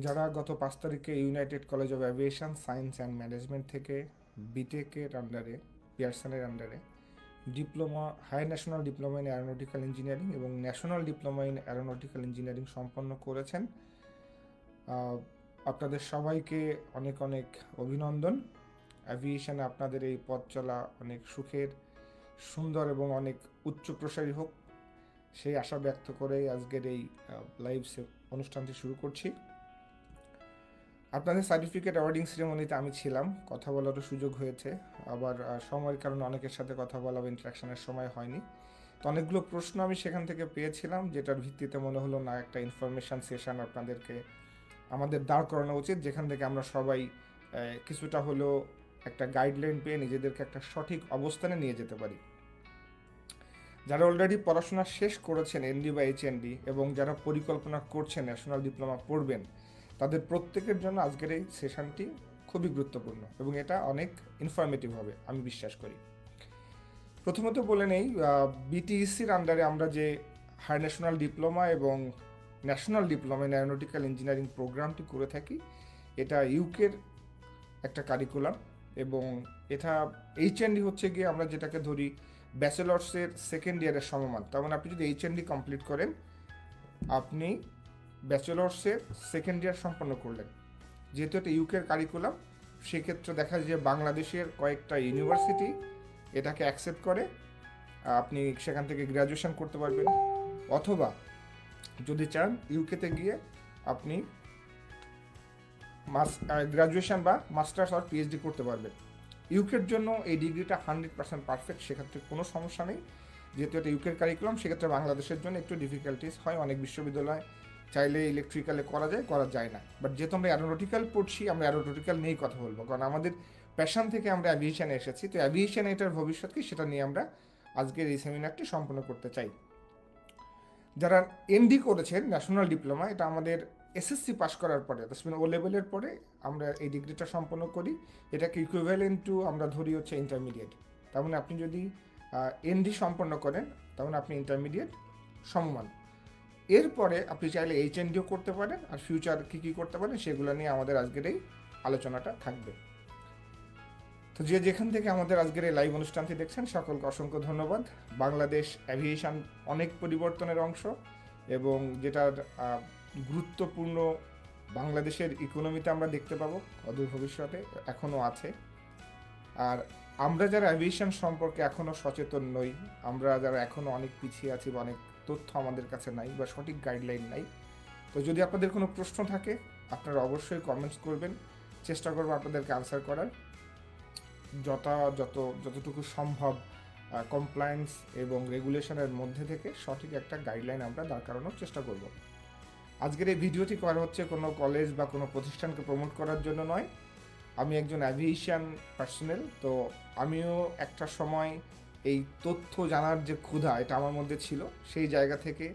যারা গত 5 তারিখে United College of Aviation Science and Management থেকে বিটেকের আন্ডারে পিয়ারসনের আন্ডারে diploma high national diploma in aeronautical engineering এবং national diploma in aeronautical engineering সম্পন্ন করেছেন, আপনাদের সবাইকে অনেক অনেক অভিনন্দন। অ্যাভিয়েশনে আপনাদের এই পথ চলা অনেক সুখের, সুন্দর এবং অনেক উচ্চ প্রসারী হোক, সেই আশা ব্যক্ত করেই আজকের এই লাইভ অনুষ্ঠানটি শুরু করছি। আপনাদের সার্টিফিকেট অ্যাওয়ার্ডিং সেরেমনিতে আমি ছিলাম, কথা বলারও সুযোগ হয়েছে। আবার সময়ের কারণে অনেকের সাথে কথা বলা বা ইন্টারাকশনের সময় হয়নি। তো অনেকগুলো প্রশ্ন আমি সেখান থেকে পেয়েছিলাম, যেটার ভিত্তিতে মনে হলো না, একটা ইনফরমেশান সেশন আপনাদেরকে আমাদের দাঁড় করানো উচিত, যেখান থেকে আমরা সবাই কিছুটা হলেও একটা গাইডলাইন পেয়ে নিজেদেরকে একটা সঠিক অবস্থানে নিয়ে যেতে পারি। যারা অলরেডি পড়াশোনা শেষ করেছেন এনডি বা এইচএনডি এবং যারা পরিকল্পনা করছেন ন্যাশনাল ডিপ্লোমা পড়বেন, তাদের প্রত্যেকের জন্য আজকের এই সেশনটি খুবই গুরুত্বপূর্ণ এবং এটা অনেক ইনফরমেটিভ হবে আমি বিশ্বাস করি। প্রথমত বলে নেই, বিটিইসির আন্ডারে আমরা যে হাই ন্যাশনাল ডিপ্লোমা এবং national diploma in aeronautical engineering প্রোগ্রামটি করে থাকি, এটা ইউকের একটা কারিকুলাম এবং এটা এইচএনডি হচ্ছে গিয়ে আমরা যেটাকে ধরি ব্যাচেলর্সের সেকেন্ড ইয়ারের সমমান। তার মানে আপনি যদি এইচএনডি কমপ্লিট করেন, আপনি ব্যাচেলর্সের সেকেন্ড ইয়ার সম্পন্ন করলেন। যেহেতু এটা ইউকের কারিকুলাম, সেক্ষেত্রে দেখা যায় যে বাংলাদেশের কয়েকটা ইউনিভার্সিটি এটাকে অ্যাকসেপ্ট করে, আপনি সেখান থেকে গ্র্যাজুয়েশন করতে পারবেন, অথবা যদি চান ইউকেতে গিয়ে আপনি গ্র্যাজুয়েশন বা মাস্টার্স আর পিএইচডি করতে পারবেন। ইউকের জন্য এই ডিগ্রিটা 100% পারফেক্ট, সেক্ষেত্রে কোনো সমস্যা নেই। যেহেতু এটা ইউকের কারিকুলাম, সেক্ষেত্রে বাংলাদেশের জন্য একটু ডিফিকাল্টিস হয়। অনেক বিশ্ববিদ্যালয় চাইলে ইলেকট্রিক্যালে করা যায় না। বাট যেহেতু আমরা অ্যারোনটিক্যাল পড়ছি, আমরা অ্যারোনটিক্যাল নিয়েই কথা বলবো, কারণ আমাদের প্যাশন থেকে আমরা অ্যাভিয়েশনে এসেছি। তো অ্যাভিয়েশন এটার ভবিষ্যৎ কি, সেটা নিয়ে আমরা আজকের এই সেমিনারটি সম্পন্ন করতে চাই। যারা এনডি করেছেন ন্যাশনাল ডিপ্লোমা, এটা আমাদের এসএসসি পাস করার পরে, ও লেভেলের পরে আমরা এই ডিগ্রিটা সম্পন্ন করি। এটাকে ইকুইভ্যালেন্ট টু আমরা ধরি হচ্ছে ইন্টারমিডিয়েট। তার মানে আপনি যদি এনডি সম্পন্ন করেন, তার মানে আপনি ইন্টারমিডিয়েট সমমান। এরপরে আপনি চাইলে এইচএনডিও করতে পারেন, আর ফিউচার কী কী করতে পারেন সেগুলো নিয়ে আমাদের আজকের এই আলোচনাটা থাকবে। তো যে যেখান থেকে আমাদের আজকের এই লাইভ অনুষ্ঠানটি দেখছেন, সকলকে অসংখ্য ধন্যবাদ। বাংলাদেশ অ্যাভিয়েশন অনেক পরিবর্তনের অংশ এবং যেটার গুরুত্বপূর্ণ বাংলাদেশের ইকোনমিতে আমরা দেখতে পাবো অদূর ভবিষ্যতে, এখনও আছে। আর আমরা যারা অ্যাভিয়েশন সম্পর্কে এখনও সচেতন নই, আমরা যারা এখনও অনেক পিছিয়ে আছি বা অনেক তথ্য আমাদের কাছে নাই বা সঠিক গাইডলাইন নাই, তো যদি আপনাদের কোনো প্রশ্ন থাকে আপনারা অবশ্যই কমেন্টস করবেন, চেষ্টা করবো আপনাদেরকে আনসার করার যতটুকু সম্ভব কমপ্লায়েন্স এবং রেগুলেশনের মধ্যে থেকে সঠিক একটা গাইডলাইন আমরা দাঁড় করানোর চেষ্টা করব। আজকের এই ভিডিওটি করা হচ্ছে কোনো কলেজ বা কোনো প্রতিষ্ঠানকে প্রমোট করার জন্য নয়। আমি একজন অ্যাভিয়েশন পার্সোনাল, তো আমিও একটা সময় এই তথ্য জানার যে ক্ষুধা এটা আমার মধ্যে ছিল, সেই জায়গা থেকে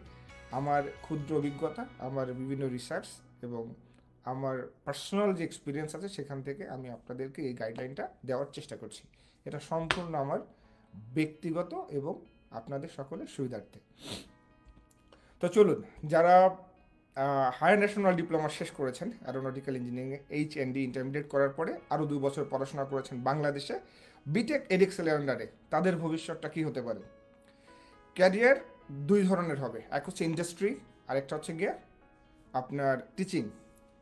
আমার ক্ষুদ্র অভিজ্ঞতা, আমার বিভিন্ন রিসার্চ এবং আমার পার্সোনাল যে এক্সপিরিয়েন্স আছে সেখান থেকে আমি আপনাদেরকে এই গাইডলাইনটা দেওয়ার চেষ্টা করছি। এটা সম্পূর্ণ আমার ব্যক্তিগত এবং আপনাদের সকলের সুবিধার্থে। তো চলুন, যারা হায়ার ন্যাশনাল ডিপ্লোমা শেষ করেছেন অ্যারোনটিক্যাল ইঞ্জিনিয়ারিং এইচএনডি ইন্টারমিডিয়েট করার পরে আরও 2 বছর পড়াশোনা করেছেন বাংলাদেশে বিটেক এডেক্সেলের আন্ডারে, তাদের ভবিষ্যৎটা কী হতে পারে? ক্যারিয়ার 2 ধরনের হবে, এক হচ্ছে ইন্ডাস্ট্রি, আরেকটা হচ্ছে গিয়ে আপনার টিচিং।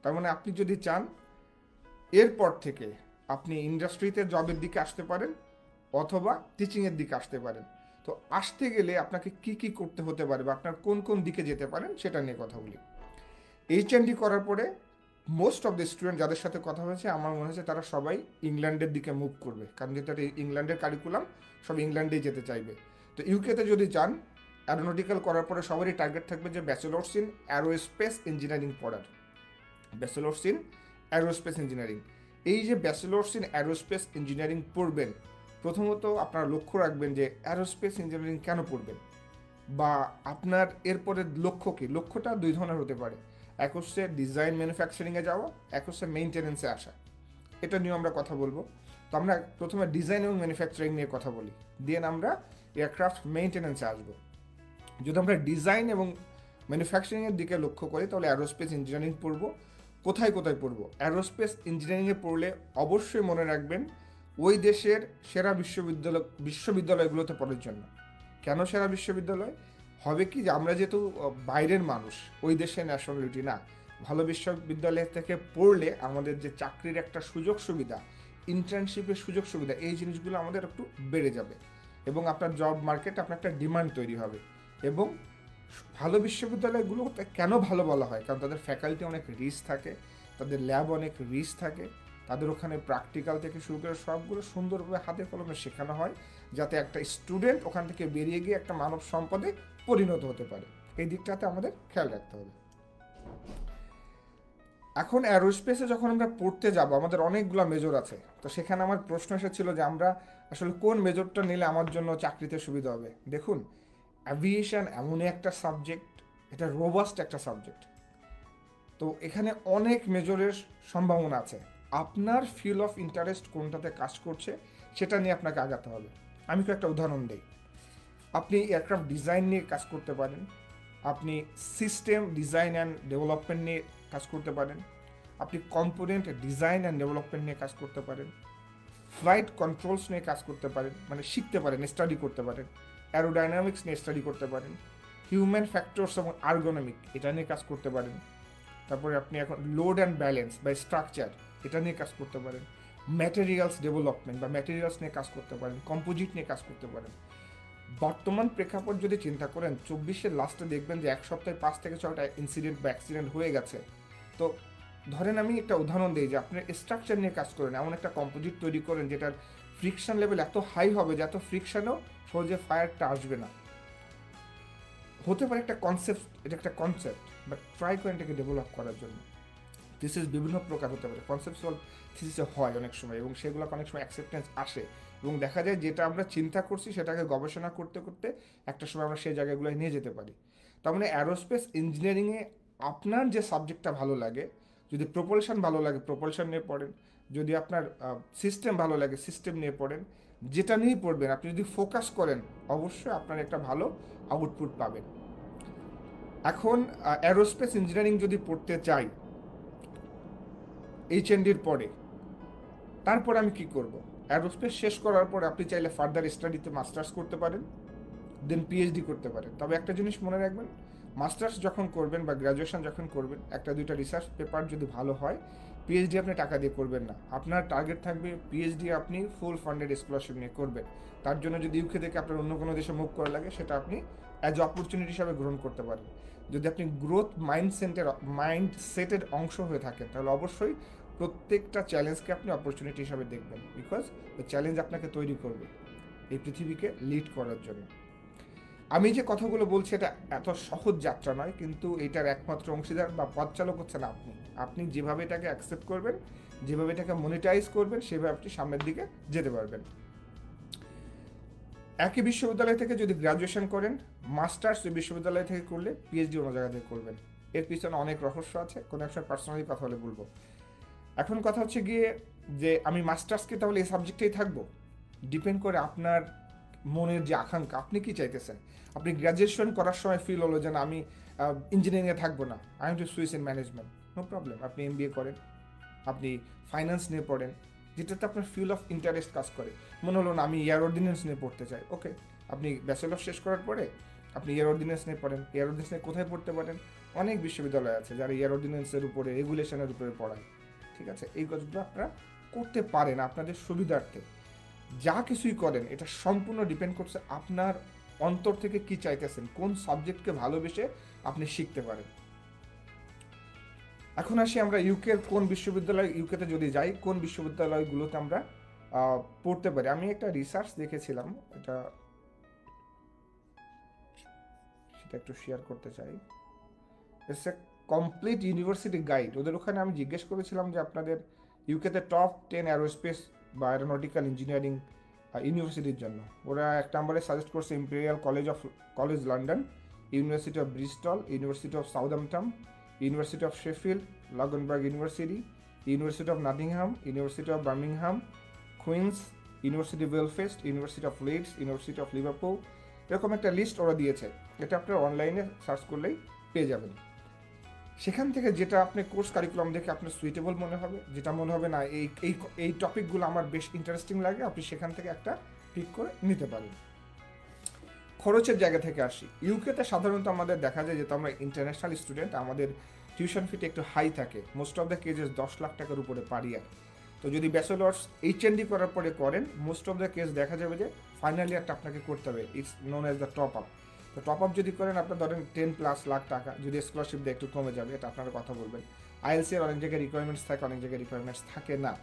তার মানে আপনি যদি চান এরপর থেকে আপনি ইন্ডাস্ট্রিতে জবের দিকে আসতে পারেন অথবা টিচিংয়ের দিকে আসতে পারেন। তো আসতে গেলে আপনাকে কি কি করতে হতে পারে বা আপনার কোন কোন দিকে যেতে পারেন সেটা নিয়ে কথা বলি। এইচএনডি করার পরে মোস্ট অফ দ্য স্টুডেন্ট যাদের সাথে কথা হয়েছে, আমার মনে হচ্ছে তারা সবাই ইংল্যান্ডের দিকে মুভ করবে, কারণ যেটা ইংল্যান্ডের কারিকুলাম, সব ইংল্যান্ডেই যেতে চাইবে। তো ইউকেতে যদি যান, অ্যারোনটিক্যাল করার পরে সবারই টার্গেট থাকবে যে ব্যাচেলর্স ইন অ্যারোস্পেস ইঞ্জিনিয়ারিং পড়ার। ব্যাচেলর্স ইন অ্যারোস্পেস ইঞ্জিনিয়ারিং, এই যে ব্যাচেলর্স ইন অ্যারোস্পেস ইঞ্জিনিয়ারিং পড়বেন, প্রথমত আপনারা লক্ষ্য রাখবেন যে অ্যারোস্পেস ইঞ্জিনিয়ারিং কেন পড়বেন বা আপনার এরপরে লক্ষ্য কী। লক্ষ্যটা 2 ধরনের হতে পারে, এক হচ্ছে ডিজাইন ম্যানুফ্যাকচারিংয়ে যাওয়া, এক হচ্ছে মেইনটেনেন্সে আসা। এটা নিয়েও আমরা কথা বলবো। তো আমরা প্রথমে ডিজাইন এবং ম্যানুফ্যাকচারিং নিয়ে কথা বলি, দেন আমরা এয়ারক্রাফট মেইনটেনেন্সে আসবো। যদি আমরা ডিজাইন এবং ম্যানুফ্যাকচারিংয়ের দিকে লক্ষ্য করি, তাহলে অ্যারোস্পেস ইঞ্জিনিয়ারিং পড়বো। কোথায় কোথায় পড়বো? অ্যারোস্পেস ইঞ্জিনিয়ারিংয়ে পড়লে অবশ্যই মনে রাখবেন ওই দেশের সেরা বিশ্ববিদ্যালয়গুলোতে পড়ার জন্য। কেন সেরা বিশ্ববিদ্যালয়? হবে কি যে আমরা যেহেতু বাইরের মানুষ, ওই দেশের ন্যাশনালিটি না, ভালো বিশ্ববিদ্যালয় থেকে পড়লে আমাদের যে চাকরির একটা সুযোগ সুবিধা, ইন্টার্নশিপের সুযোগ সুবিধা, এই জিনিসগুলো আমাদের একটু বেড়ে যাবে এবং আপনার জব মার্কেটে আপনার একটা ডিমান্ড তৈরি হবে। এবং ভালো বিশ্ববিদ্যালয়গুলোতে কেন ভালো বলা হয়? কারণ তাদের ফ্যাকাল্টি অনেক রিচ থাকে, তাদের ল্যাব অনেক রিচ থাকে, তাদের ওখানে প্র্যাকটিক্যাল থেকে শুরু করে সবগুলো সুন্দরভাবে হাতে কলমে শেখানো হয়, যাতে একটা স্টুডেন্ট ওখান থেকে বেরিয়ে গিয়ে একটা মানব সম্পদে পরিণত হতে পারে। এই দিকটাতে আমাদের খেয়াল রাখতে হবে। এখন অ্যারোস্পেসে যখন আমরা পড়তে যাব, আমাদের অনেকগুলো মেজর আছে, তো সেখানে আমার প্রশ্ন এসেছিল যে আমরা আসলে কোন মেজরটা নিলে আমার জন্য চাকরিতে সুবিধা হবে। দেখুন, অ্যাভিয়েশন এমনই একটা সাবজেক্ট, এটা রোবাস্ট একটা সাবজেক্ট, তো এখানে অনেক মেজরের সম্ভাবনা আছে। আপনার ফিল্ড অফ ইন্টারেস্ট কোনটাতে কাজ করছে সেটা নিয়ে আপনাকে আগাতে হবে। আমি একটা উদাহরণ দিই। আপনি এয়ারক্রাফট ডিজাইন নিয়ে কাজ করতে পারেন, আপনি সিস্টেম ডিজাইন অ্যান্ড ডেভেলপমেন্ট নিয়ে কাজ করতে পারেন, আপনি কম্পোনেন্ট ডিজাইন অ্যান্ড ডেভেলপমেন্ট নিয়ে কাজ করতে পারেন, ফ্লাইট কন্ট্রোলস নিয়ে কাজ করতে পারেন, মানে শিখতে পারেন, স্টাডি করতে পারেন, অ্যারোডাইনামিক্স নিয়ে স্টাডি করতে পারেন, হিউম্যান ফ্যাক্টরস এবং আর্গোনমিক এটা নিয়ে কাজ করতে পারেন। তারপরে আপনি এখন লোড অ্যান্ড ব্যালেন্স বা স্ট্রাকচার এটা নিয়ে কাজ করতে পারেন, ম্যাটেরিয়ালস ডেভেলপমেন্ট বা ম্যাটেরিয়ালস নিয়ে কাজ করতে পারেন, কম্পোজিট নিয়ে কাজ করতে পারেন। বর্তমান প্রেক্ষাপট যদি চিন্তা করেন, 24-এর লাস্টে দেখবেন যে এক সপ্তাহে 5 থেকে 6টা ইনসিডেন্ট বা অ্যাক্সিডেন্ট হয়ে গেছে। তো ধরেন আমি একটা উদাহরণ দিই যে আপনি স্ট্রাকচার নিয়ে কাজ করেন, এমন একটা কম্পোজিট তৈরি করেন যেটার ফ্রিকশন লেভেল এত হাই হবে যে এত ফ্রিকশনেও সহজে ফায়ারটা আসবে না। হতে পারে একটা কনসেপ্ট, এটা একটা কনসেপ্ট, বাট ট্রাই করেন এটাকে ডেভেলপ করার জন্য। থিসিস বিভিন্ন প্রকার হতে পারে, কনসেপচুয়াল থিসিসে হয় অনেক সময়, এবং সেগুলো অনেক সময় অ্যাকসেপ্টেন্স আসে এবং দেখা যায় যেটা আমরা চিন্তা করছি সেটাকে গবেষণা করতে করতে একটা সময় আমরা সেই জায়গাগুলোয় নিয়ে যেতে পারি। তার মানে অ্যারোস্পেস ইঞ্জিনিয়ারিংয়ে আপনার যে সাবজেক্টটা ভালো লাগে, যদি প্রোপালশন ভালো লাগে প্রোপালশন নিয়ে পড়েন, যদি আপনার সিস্টেম ভালো লাগে সিস্টেম নিয়ে পড়েন, যেটা নিয়েই পড়বেন আপনি যদি ফোকাস করেন অবশ্যই আপনার একটা ভালো আউটপুট পাবেন। এখন অ্যারোস্পেস ইঞ্জিনিয়ারিং যদি পড়তে চাই HND-র পরে, তারপর আমি কি করব? অ্যারোস্পেস শেষ করার পরে আপনি চাইলে ফার্দার স্টাডিতে মাস্টার্স করতে পারেন, দেন PhD করতে পারেন। তবে একটা জিনিস মনে রাখবেন, মাস্টার্স যখন করবেন বা গ্র্যাজুয়েশন যখন করবেন, একটা দুইটা রিসার্চ পেপার যদি ভালো হয়, PhD আপনি টাকা দিয়ে করবেন না। আপনার টার্গেট থাকবে PhD আপনি ফুল ফান্ডেড স্কলারশিপ নিয়ে করবেন। তার জন্য যদি UK থেকে আপনার অন্য কোনো দেশে মুভ করা লাগে, সেটা আপনি অ্যাজ অপরচুনিটি হিসাবে গ্রহণ করতে পারেন। যদি আপনি গ্রোথ মাইন্ডসেটের অংশ হয়ে থাকেন, তাহলে অবশ্যই প্রত্যেকটা চ্যালেঞ্জকে আপনি অপরচুনিটি হিসাবে দেখবেন, বিকজ ওই চ্যালেঞ্জ আপনাকে তৈরি করবে এই পৃথিবীকে লিড করার জন্য। আমি যে কথাগুলো বলছি এটা এত সহজ যাত্রা নয়, কিন্তু এটার একমাত্র অংশীদার বা পথ চালক হচ্ছেন আপনি। আপনি যেভাবে এটাকে অ্যাকসেপ্ট করবেন, যেভাবে এটাকে মনিটাইজ করবেন, সেভাবে আপনি সামনের দিকে যেতে পারবেন। একই বিশ্ববিদ্যালয় থেকে যদি গ্র্যাজুয়েশন করেন, মাস্টার্স ওই বিশ্ববিদ্যালয় থেকে করলে, PhD অন্য জায়গা থেকে করবেন। এর পিছনে অনেক রহস্য আছে, কোনো এক সময় পার্সোনালি কথা হলে বলবো। এখন কথা হচ্ছে গিয়ে যে আমি মাস্টার্সকে তাহলে এই সাবজেক্টেই থাকবো, ডিপেন্ড করে আপনার মনের যে আকাঙ্ক্ষা, আপনি কি চাইতেছেন। আপনি গ্র্যাজুয়েশন করার সময় ফিল হলো যে না আমি ইঞ্জিনিয়ারিংয়ে থাকবো না, I am to switch in management, no problem, আপনি MBA করেন, আপনি ফাইন্যান্স নিয়ে পড়েন, যেটাতে আপনার ফিল্ড অফ ইন্টারেস্ট কাজ করে। মনে হলো না আমি এয়ার অর্ডিন্যান্স নিয়ে পড়তে চাই, ওকে, আপনি ব্যাচেলর শেষ করার পরে আপনি এয়ার অর্ডিন্যান্স নিয়ে পড়েন। এয়ার অর্ডিন্যান্স নিয়ে কোথায় পড়তে পারেন? অনেক বিশ্ববিদ্যালয় আছে যারা এয়ার অর্ডিন্যান্সের উপরে, রেগুলেশনের উপরে পড়ায়, ঠিক আছে। এই কাজগুলো আপনারা করতে পারেন আপনাদের সুবিধার্থে। যা কিছুই করেন এটা সম্পূর্ণ ডিপেন্ড করছে আপনার অন্তর থেকে কি চাইতেছেন, কোন সাবজেক্টকে ভালোবেসে আপনি শিখতে পারেন। এখন আসি আমরা ইউকের কোন বিশ্ববিদ্যালয়, ইউকেতে যদি যাই কোন বিশ্ববিদ্যালয়গুলোতে আমরা পড়তে পারি। আমি একটা রিসার্চ দেখেছিলাম, সেটা একটু শেয়ার করতে চাই। It's a complete university guide. ওদের ওখানে আমি জিজ্ঞেস করেছিলাম যে আপনাদের ইউকেতে টপ 10 অ্যারোস্পেস বা অ্যারোনটিক্যাল ইঞ্জিনিয়ারিং ইউনিভার্সিটির জন্য। ওরা এক নম্বরে সাজেস্ট করছে Imperial College London, University of Bristol, University of Southampton, University of Sheffield, Loughborough University, University of Nottingham, University of Birmingham, Queen's, University Belfast, University of Leeds, University of Liverpool, এরকম একটা list ওরা দিয়েছে। এটা আপনারা অনলাইনে search করলেই পেয়ে যাবেন। সেখান থেকে যেটা আপনি কোর্স কারিকুলাম দেখে আপনার সুইটেবল মনে হবে, যেটা মনে হবে না এই এই এই টপিকগুলো আমার বেশ ইন্টারেস্টিং লাগে, আপনি সেখান থেকে একটা পিক করে নিতে পারেন। খরচের জায়গা থেকে আসি। ইউকেতে সাধারণত আমাদের দেখা যায় যেহেতু আমরা ইন্টারন্যাশনাল স্টুডেন্ট, আমাদের টিউশন ফিটা একটু হাই থাকে, মোস্ট অফ দ্য কেজেস 10 লাখ টাকার উপরে পার ইয়ার। তো যদি ব্যাচেলর্স এইচএনডি করার পরে করেন, মোস্ট অফ দ্য কেস দেখা যাবে যে ফাইনাল ইয়ারটা আপনাকে করতে হবে, it's known as the top up. তো টপ আপ যদি করেন আপনার ধরেন 10+ লাখ টাকা, যদি স্কলারশিপ দিয়ে একটু কমে যাবে, এটা আপনারা কথা বলবেন। আইএলসি এর অনেক জায়গায় রিকোয়ারমেন্টস থাকে, অনেক জায়গায় রিকোয়ারমেন্টস থাকে না।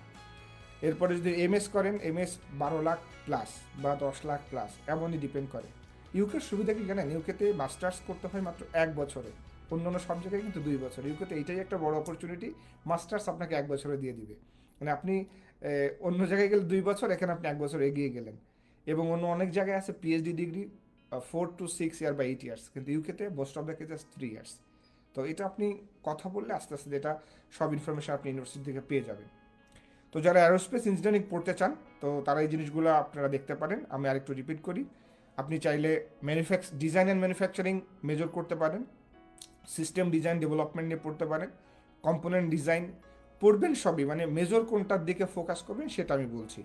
এরপরে যদি এমএস করেন, এমএস 12 লাখ প্লাস বা 10 লাখ প্লাস, এমনই ডিপেন্ড করে। ইউকের সুবিধা কি জানেন, ইউকেতে মাস্টার্স করতে হয় মাত্র 1 বছরে, অন্যান্য সব জায়গায় কিন্তু 2 বছর। ইউকেতে এইটাই একটা বড় অপরচুনিটি, মাস্টার্স আপনাকে 1 বছরে দিয়ে দিবে। মানে আপনি অন্য জায়গায় গেলে 2 বছর, এখানে আপনি 1 বছর এগিয়ে গেলেন। এবং অন্য অনেক জায়গায় আছে পিএইচডি ডিগ্রি 4 to 6 ইয়ার বা 8 ইয়ার্স, কিন্তু ইউকেতে most of the cases 3 years. তো এটা আপনি কথা বললে আস্তে আস্তে এটা সব ইনফরমেশন আপনি ইউনিভার্সিটি থেকে পেয়ে যাবেন। তো যারা অ্যারোস্পেস ইঞ্জিনিয়ারিং পড়তে চান, তো তারা এই জিনিসগুলো আপনারা দেখতে পারেন। আমি আরেকটু রিপিট করি, আপনি চাইলে ডিজাইন অ্যান্ড ম্যানুফ্যাকচারিং মেজর করতে পারেন, সিস্টেম ডিজাইন ডেভেলপমেন্ট নিয়ে পড়তে পারেন, কম্পোনেন্ট ডিজাইন পড়বেন সবই, মানে মেজর কোনটার দিকে ফোকাস করবেন সেটা আমি বলছি।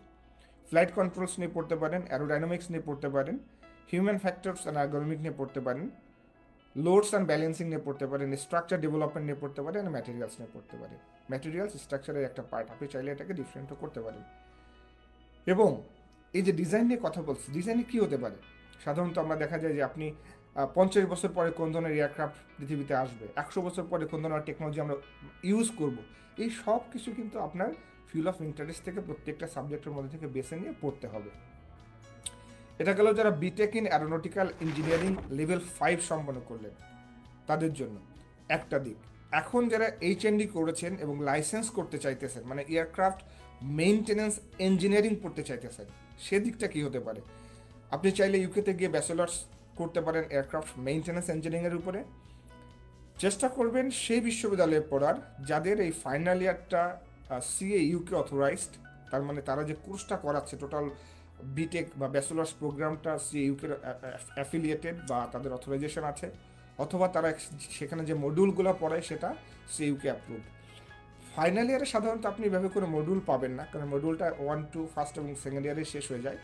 ফ্লাইট কন্ট্রোলস নিয়ে পড়তে পারেন, অ্যারোডাইনামিক্স নিয়ে পড়তে পারেন, হিউম্যান ফ্যাক্টরস অ্যান্ড অ্যালগরিদমিক নিয়ে পড়তে পারেন, লোডস অ্যান্ড ব্যালেন্সিং নিয়ে পড়তে পারেন, স্ট্রাকচার ডেভেলপমেন্ট নিয়ে পড়তে পারেন, আর ম্যাটেরিয়ালস নিয়ে পড়তে পারেন। ম্যাটেরিয়ালস স্ট্রাকচারের একটা পার্ট, আপনি চাইলে এটাকে ডিফারেন্টও করতে পারেন। এবং এই যে ডিজাইন নিয়ে কথা বলছি, ডিজাইনে কী হতে পারে, সাধারণত আমরা দেখা যায় যে আপনি 50 বছর পরে কোন ধরনের এয়ারক্রাফট পৃথিবীতে আসবে, 100 বছর পরে কোন ধরনের টেকনোলজি আমরা ইউজ করব, এই সব কিছু কিন্তু আপনার ফিল্ড অফ ইন্টারেস্ট থেকে প্রত্যেকটা সাবজেক্টের মধ্যে থেকে বেছে নিয়ে পড়তে হবে। এটা গেল যারা BTech in aeronautical engineering level 5 সম্পন্ন করলেন তাদের জন্য একটা দিক। এখন যারা এইচএনডি করেছেন এবং লাইসেন্স করতে চাইতেছেন, মানে এয়ারক্রাফট মেইনটেনেন্স ইঞ্জিনিয়ারিং পড়তে চাইতেছেন, সেদিকটা কী হতে পারে। আপনি চাইলে ইউকেতে গিয়ে ব্যাচেলার্স করতে পারেন এয়ারক্রাফট মেইনটেনেন্স ইঞ্জিনিয়ারিংয়ের উপরে। চেষ্টা করবেন সেই বিশ্ববিদ্যালয়ে পড়ার যাদের এই ফাইনাল ইয়ারটা সিএ ইউকে অথরাইজড, তার মানে তারা যে কোর্সটা করাচ্ছে টোটাল বিটেক বা ব্যাচেলার্স প্রোগ্রামটা সিএ ইউকের অ্যাফিলিয়েটেড বা তাদের অথরাইজেশন আছে, অথবা তারা সেখানে যে মডিউলগুলো পড়ায় সেটা সিএ ইউকে অ্যাপ্রুভড। ফাইনাল ইয়ারে সাধারণত আপনি এভাবে করে মডিউল পাবেন না, কারণ মডিউলটা 1 to 1st এবং 2nd ইয়ারে শেষ হয়ে যায়।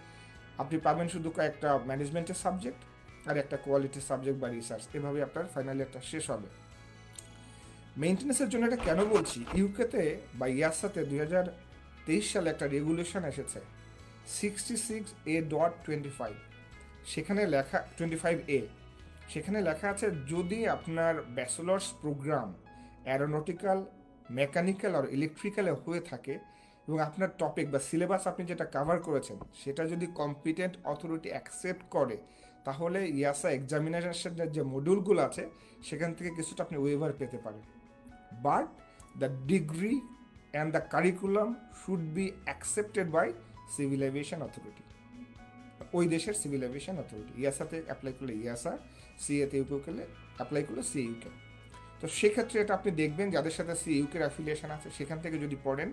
আপনি পাবেন শুধু একটা ম্যানেজমেন্টের সাবজেক্ট আর একটা কোয়ালিটির সাবজেক্ট বা রিসার্চ, এভাবে আপনার ফাইনাল ইয়ারটা শেষ হবে। মেইনটেন্যান্সের জন্য এটা কেন বলছি, ইউকেতে বা ইয়াসাতে 2023 সালে একটা রেগুলেশন এসেছে 66A.25, সেখানে লেখা 25A, সেখানে লেখা আছে যদি আপনার ব্যাচেলার্স প্রোগ্রাম অ্যারোনটিক্যাল, মেকানিক্যাল আর ইলেকট্রিক্যালে হয়ে থাকে এবং আপনার টপিক বা সিলেবাস আপনি যেটা কভার করেছেন সেটা যদি কম্পিটেন্ট অথরিটি অ্যাকসেপ্ট করে, তাহলে ইয়াসা এক্সামিনেশনের যে মডিউলগুলো আছে সেখান থেকে কিছুটা আপনি ওয়েভার পেতে পারেন। But the degree and the curriculum should be accepted by civil aviation authority, ওই দেশের সিভিল এভিয়েশন অথরিটি। ইয়াসাতে অ্যাপ্লাই করলে ইয়াসা, সিএতে ইউকে করলে অ্যাপ্লাই করলে সিএ ইউকে। তো সেক্ষেত্রে এটা আপনি দেখবেন যাদের সাথে সিএ ইউকের অ্যাফিলিয়েশন আছে সেখান থেকে যদি পড়েন,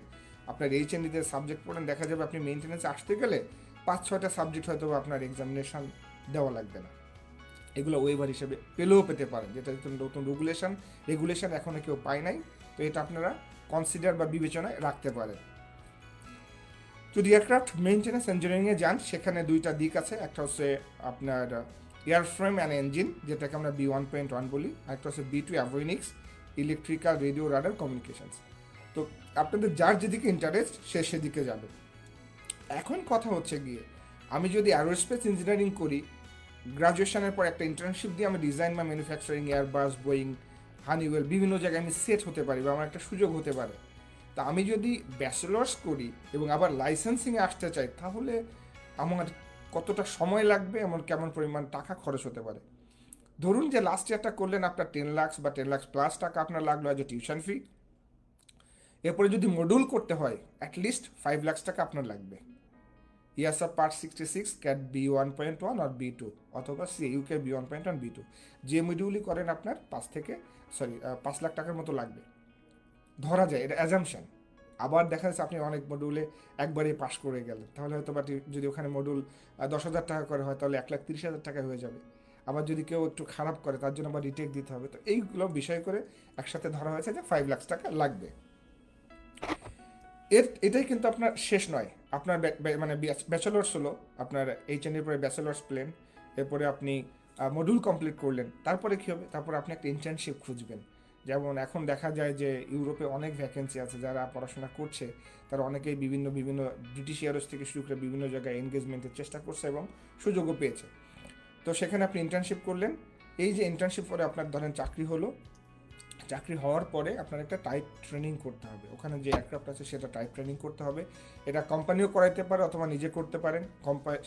আপনার এইচএনডিতে সাবজেক্ট পড়েন, দেখা যাবে আপনি মেইনটেন্যান্সে আসতে গেলে 5-6টা সাবজেক্ট হয়তো আপনার এক্সামিনেশন দেওয়া লাগবে না, এগুলো ওয়েভার হিসেবে পেলেও পেতে পারেন, যেটা নতুন রেগুলেশন এখনও কেউ পায় নাই। তো এটা আপনারা কনসিডার বা বিবেচনায় রাখতে পারেন। যদি এয়ারক্রাফট মেইনটেন্যান্স ইঞ্জিনিয়ারিংয়ে যান, সেখানে 2টা দিক আছে, একটা হচ্ছে আপনার এয়ারফ্রেম অ্যান্ড ইঞ্জিন, যেটাকে আমরা B1.1 বলি, আর একটা হচ্ছে B2 avionics, electrical, radio, radar, communications. তো আপনাদের যার যেদিকে ইন্টারেস্ট সে সেদিকে যাবে। এখন কথা হচ্ছে গিয়ে, আমি যদি অ্যারোস্পেস ইঞ্জিনিয়ারিং করি, গ্রাজুয়েশনের পর একটা ইন্টার্নশিপ দিয়ে আমি ডিজাইন বা ম্যানুফ্যাকচারিং, এয়ারবাস, বোয়িং, হানিওয়েল বিভিন্ন জায়গায় আমি সেট হতে পারি বা আমার একটা সুযোগ হতে পারে। তা আমি যদি ব্যাচেলার্স করি এবং আবার লাইসেন্সিংয়ে আসতে চাই, তাহলে আমার কতটা সময় লাগবে, এমন কেমন পরিমাণ টাকা খরচ হতে পারে। ধরুন যে লাস্ট ইয়ারটা করলেন, আপনার 10 লাখ বা 10 লাখ প্লাস টাকা আপনার লাগলো অ্যাজ এ টিউশন ফি। এরপরে যদি মডিউল করতে হয় অ্যাটলিস্ট 5 লাখ টাকা আপনার লাগবে। ইয়াসা পার্ট 66 ক্যাট B1.1 আর B2, অথবা সিএ ইউকে B1.1 B2, যে মডিউলই করেন আপনার 5 লাখ টাকার মতো লাগবে ধরা যায়, এটা অ্যাজামশন। আবার দেখা যাচ্ছে আপনি অনেক মডিউলে একবারেই পাশ করে গেলেন, তাহলে হয়তো বা যদি ওখানে মডিউল 10,000 টাকা করে হয়, তাহলে 1,30,000 টাকা হয়ে যাবে। আবার যদি কেউ একটু খারাপ করে তার জন্য আবার রিটেক দিতে হবে। তো এইগুলো বিষয় করে একসাথে ধরা হয়েছে যে 5 লাখ টাকা লাগবে। এটাই কিন্তু আপনার শেষ নয়। আপনার মানে ব্যাচেলার্স হলো আপনার এইচএনডির পরে ব্যাচেলার্স প্ল্যান, এরপরে আপনি মডিউল কমপ্লিট করলেন, তারপরে কী হবে, তারপরে আপনি একটা ইন্টার্নশিপ খুঁজবেন। যেমন এখন দেখা যায় যে ইউরোপে অনেক ভ্যাকেন্সি আছে, যারা পড়াশোনা করছে তারা অনেকেই বিভিন্ন বিভিন্ন ব্রিটিশ এয়ারওয়েজ থেকে শুরু করে বিভিন্ন জায়গায় এনগেজমেন্টের চেষ্টা করছে এবং সুযোগও পেয়েছে। তো সেখানে আপনি ইন্টার্নশিপ করলেন। এই যে ইন্টার্নশিপ করে আপনার ধরেন চাকরি হলো, চাকরি হওয়ার পরে আপনার একটা টাইপ ট্রেনিং করতে হবে। ওখানে যে এয়ারক্রাফট আছে সেটা টাইপ ট্রেনিং করতে হবে। এটা কোম্পানিও করাইতে পারে অথবা নিজে করতে পারেন।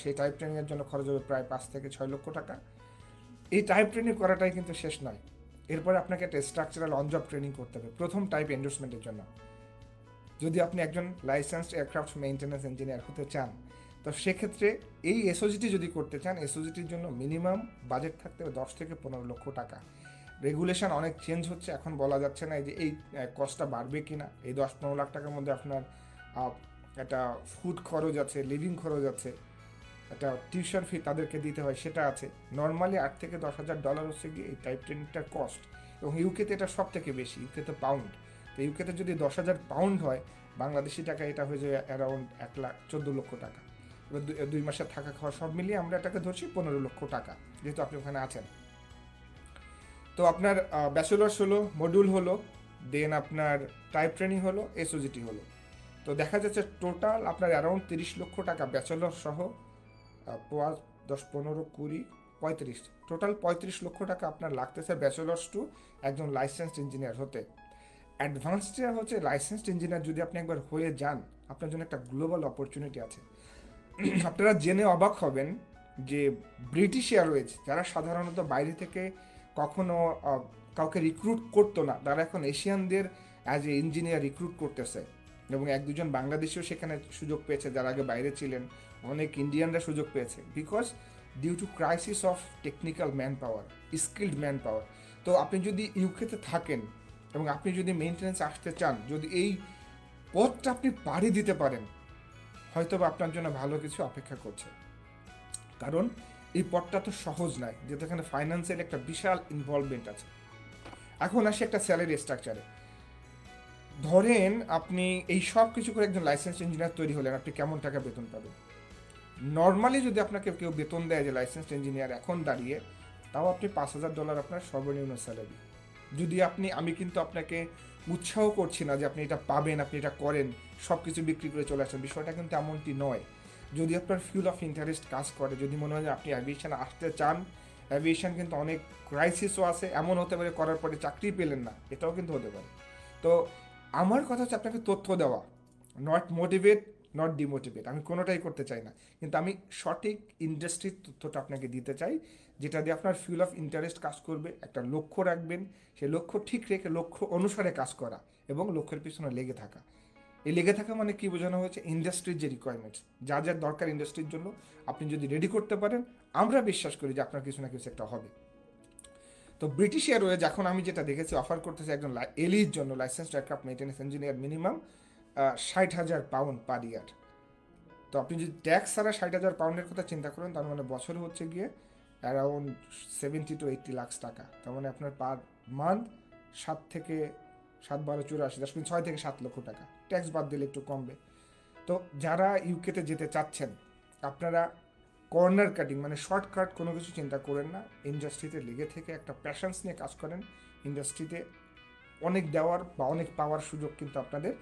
সেই টাইপ ট্রেনিংয়ের জন্য খরচ হবে প্রায় 5 থেকে 6 লক্ষ টাকা। এই টাইপ ট্রেনিং করাটাই কিন্তু শেষ নয়। এরপরে আপনাকে একটা স্ট্রাকচারাল অন জব ট্রেনিং করতে হবে প্রথম টাইপ এন্ডোর্সমেন্টের জন্য। যদি আপনি একজন লাইসেন্সড এয়ারক্রাফট মেইনটেন্যান্স ইঞ্জিনিয়ার হতে চান, তো সেক্ষেত্রে এই এসওজিটি যদি করতে চান, এসওজিটির জন্য মিনিমাম বাজেট থাকতে হবে 10 থেকে 15 লক্ষ টাকা। রেগুলেশন অনেক চেঞ্জ হচ্ছে, এখন বলা যাচ্ছে না যে এই কস্টটা বাড়বে কি না। এই 10-15 লাখ টাকার মধ্যে আপনার একটা ফুড খরচ আছে, লিভিং খরচ আছে, একটা টিউশন ফি তাদেরকে দিতে হয় সেটা আছে। নর্মালি $8,000 থেকে $10,000 হচ্ছে গিয়ে এই টাইপ ট্রেনিংটার কস্ট, এবং ইউকেতে এটা সব থেকে বেশি। ইউকেতে পাউন্ড, তো ইউকেতে যদি 10,000 পাউন্ড হয়, বাংলাদেশি টাকা এটা হয়ে যায় অ্যারাউন্ড 1,14 লক্ষ টাকা। এবার 2 মাসের থাকা খাওয়া সব মিলিয়ে আমরা এটাকে ধরছি 15 লক্ষ টাকা, যেহেতু আপনি ওখানে আছেন। তো আপনার ব্যাচেলার্স হলো, মডিউল হলো, দেন আপনার টাইপ ট্রেনিং হলো, এসওজিটি হলো। তো দেখা যাচ্ছে টোটাল আপনার অ্যারাউন্ড 30 লক্ষ টাকা ব্যাচেলার সহ, 10, 15, 20, 35, টোটাল 35 লক্ষ টাকা আপনার লাগতেছে ব্যাচেলার্স টু একজন লাইসেন্সড ইঞ্জিনিয়ার হতে। অ্যাডভান্সড হচ্ছে লাইসেন্সড ইঞ্জিনিয়ার যদি আপনি একবার হয়ে যান, আপনার জন্য একটা গ্লোবাল অপরচুনিটি আছে। আপনারা জেনে অবাক হবেন যে ব্রিটিশ এয়ারওয়েজ, যারা সাধারণত বাইরে থেকে কখনো কাউকে রিক্রুট করতো না, তারা এখন এশিয়ানদের অ্যাজ এ ইঞ্জিনিয়ার রিক্রুট করতেছে। এবং 1-2 জন বাংলাদেশিও সেখানে সুযোগ পেয়েছে, যারা আগে বাইরে ছিলেন। অনেক ইন্ডিয়ানরা সুযোগ পেয়েছে, because due to crisis of technical manpower, skilled manpower. তো আপনি যদি ইউকেতে থাকেন এবং আপনি যদি মেইনটেন্যান্স আসতে চান, যদি এই পথটা আপনি পাড়ি দিতে পারেন, হয়তো বা আপনার জন্য ভালো কিছু অপেক্ষা করছে। কারণ এই পথটা তো সহজ নয়, যেহেতু এখানে ফাইন্যান্সিয়াল একটা বিশাল ইনভলভমেন্ট আছে। এখন আসি একটা স্যালারি স্ট্রাকচারে। ধরেন আপনি এই সব কিছু করে একজন লাইসেন্স ইঞ্জিনিয়ার তৈরি হলেন, আপনি কেমন টাকা বেতন পাবেন? নর্মালি যদি আপনাকে কেউ বেতন দেয় যে লাইসেন্স ইঞ্জিনিয়ার এখন দাঁড়িয়ে, তাও আপনি $5,000 আপনার সর্বনিম্ন স্যালারি। যদি আমি কিন্তু আপনাকে উৎসাহ করছি না যে আপনি এটা পাবেন, আপনি এটা করেন, সব কিছু বিক্রি করে চলে আসেন, বিষয়টা কিন্তু এমনটি নয়। যদি আপনার ফিউল অফ ইন্টারেস্ট কাজ করে, যদি মনে হয় যে আপনি অ্যাভিয়েশন আসতে চান, অ্যাভিয়েশন কিন্তু অনেক ক্রাইসিসও আছে, এমন হতে পারে করার পরে চাকরি পেলেন না, এটাও কিন্তু হতে পারে। তো আমার কথা হচ্ছে আপনাকে তথ্য দেওয়া, নট মোটিভেট, নট ডিমোটিভেট। আমি কোনোটাই করতে চাই না, কিন্তু আমি সঠিক ইন্ডাস্ট্রির তথ্যটা আপনাকে দিতে চাই, যেটা দিয়ে আপনার ফিউল অফ ইন্টারেস্ট কাজ করবে। একটা লক্ষ্য রাখবেন, সেই লক্ষ্য ঠিক রেখে লক্ষ্য অনুসারে কাজ করা এবং লক্ষ্যের পিছনে লেগে থাকা। এই লেগে থাকা মানে কি বোঝানো হয়েছে? ইন্ডাস্ট্রির যে রিকোয়ারমেন্টস, যা যা দরকার ইন্ডাস্ট্রির জন্য আপনি যদি রেডি করতে পারেন, আমরা বিশ্বাস করি যে আপনার কিছু না কিছু একটা হবে। তো ব্রিটিশ এয়ারওয়েজ এখন আমি যেটা দেখেছি অফার করতেছে একজন এলির জন্য, licensed aircraft maintenance engineer, minimum 60,000 pound per year. তো আপনি যদি ট্যাক্স ছাড়া 60,000 পাউন্ডের কথা চিন্তা করেন, তার মানে বছরে হচ্ছে গিয়ে অ্যারাউন্ড 70 to 80 লাখ টাকা। তার মানে আপনার পার মান্থ 7 থেকে 7, 12, 84, 6 থেকে 7 লক্ষ টাকা। ট্যাক্স বাদ দিলে একটু কমবে। তো যারা ইউকেতে যেতে চাচ্ছেন, আপনারা কর্নার কাটিং মানে শর্টকাট কোনো কিছু চিন্তা করেন না, ইন্ডাস্ট্রিতে লেগে থেকে একটা প্যাশনস নিয়ে কাজ করেন। ইন্ডাস্ট্রিতে অনেক দেওয়ার বা অনেক পাওয়ার সুযোগ কিন্তু আপনাদের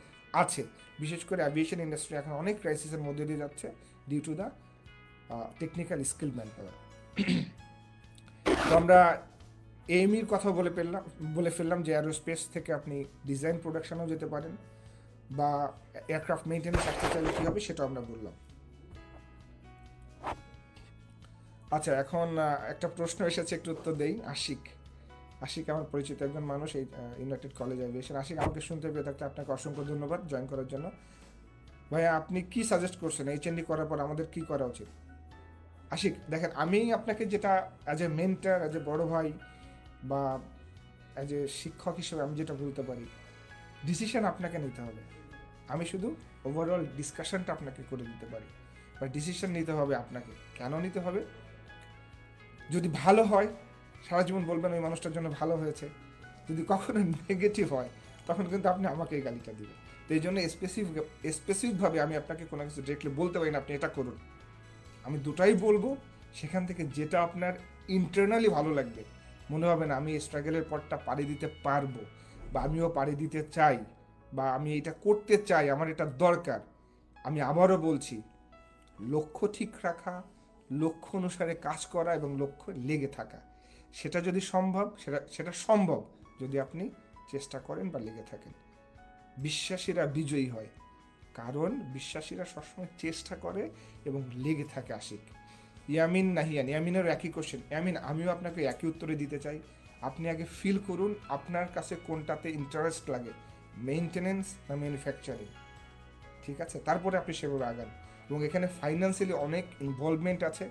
আছে। বিশেষ করে অ্যাভিয়েশন ইন্ডাস্ট্রি এখন অনেক ক্রাইসিসের মধ্যে দিয়ে যাচ্ছে due to the technical skill manpower. তো আমরা এএমইর কথা বলে ফেললাম যে অ্যারোস্পেস থেকে আপনি ডিজাইন প্রোডাকশনেও যেতে পারেন, বা এয়ারক্রাফট মেইনটেন্যান্স আসতে চাইলে কী হবে সেটাও আমরা বললাম। আচ্ছা, এখন একটা প্রশ্ন এসেছে, একটু উত্তর দেই। আশিক আমার পরিচিত একজন মানুষ, এই ইউনাইটেড কলেজ অ্যাভিয়েশন। আশিক, আমাকে শুনতে পেয়ে থাকলে আপনাকে অসংখ্য ধন্যবাদ জয়েন করার জন্য। ভাইয়া, আপনি কি সাজেস্ট করছেন এইচএনডি করার পর আমাদের কি করা উচিত? আশিক, দেখেন, আমি আপনাকে যেটা as a mentor, as a বড় ভাই বা অ্যাজ এ শিক্ষক হিসেবে আমি যেটা বলতে পারি, ডিসিশন আপনাকে নিতে হবে। আমি শুধু ওভারঅল ডিসকাশনটা আপনাকে করে দিতে পারি, বা ডিসিশন নিতে হবে আপনাকে। কেন নিতে হবে? যদি ভালো হয় সারা জীবন বলবেন ওই মানুষটার জন্য ভালো হয়েছে, যদি কখনো নেগেটিভ হয় তখন কিন্তু আপনি আমাকে এই গালিটা দিবেন। তো এই জন্য স্পেসিফিকভাবে আমি আপনাকে কোনো কিছু ডিরেক্টলি বলতে পারি না আপনি এটা করুন। আমি দুটাই বলবো, সেখান থেকে যেটা আপনার ইন্টারনালি ভালো লাগবে, মনে হবে না আমি স্ট্রাগলের পথটা পাড়ি দিতে পারবো, বা আমিও পাড়ি দিতে চাই, বা আমি এটা করতে চাই, আমার এটা দরকার। আমি আবারও বলছি, লক্ষ্য ঠিক রাখা, লক্ষ্য অনুসারে কাজ করা এবং লক্ষ্য লেগে থাকা, সেটা যদি সম্ভব, সেটা সম্ভব যদি আপনি চেষ্টা করেন বা লেগে থাকেন। বিশ্বাসীরা বিজয়ী হয়, কারণ বিশ্বাসীরা সবসময় চেষ্টা করে এবং লেগে থাকে। আশিক ইয়ামিন নাহিয়ান, ইয়ামিনের একই কোশ্চেন। ইয়ামিন, আমিও আপনাকে একই উত্তরে দিতে চাই। আপনি আগে ফিল করুন আপনার কাছে কোনটাতে ইন্টারেস্ট লাগে, মেইনটেনেন্স না ম্যানুফ্যাকচারিং, ঠিক আছে? তারপরে আপনি সেভাবে আগান। এবং এখানে ফাইন্যান্সিয়ালি অনেক ইনভলভমেন্ট আছে,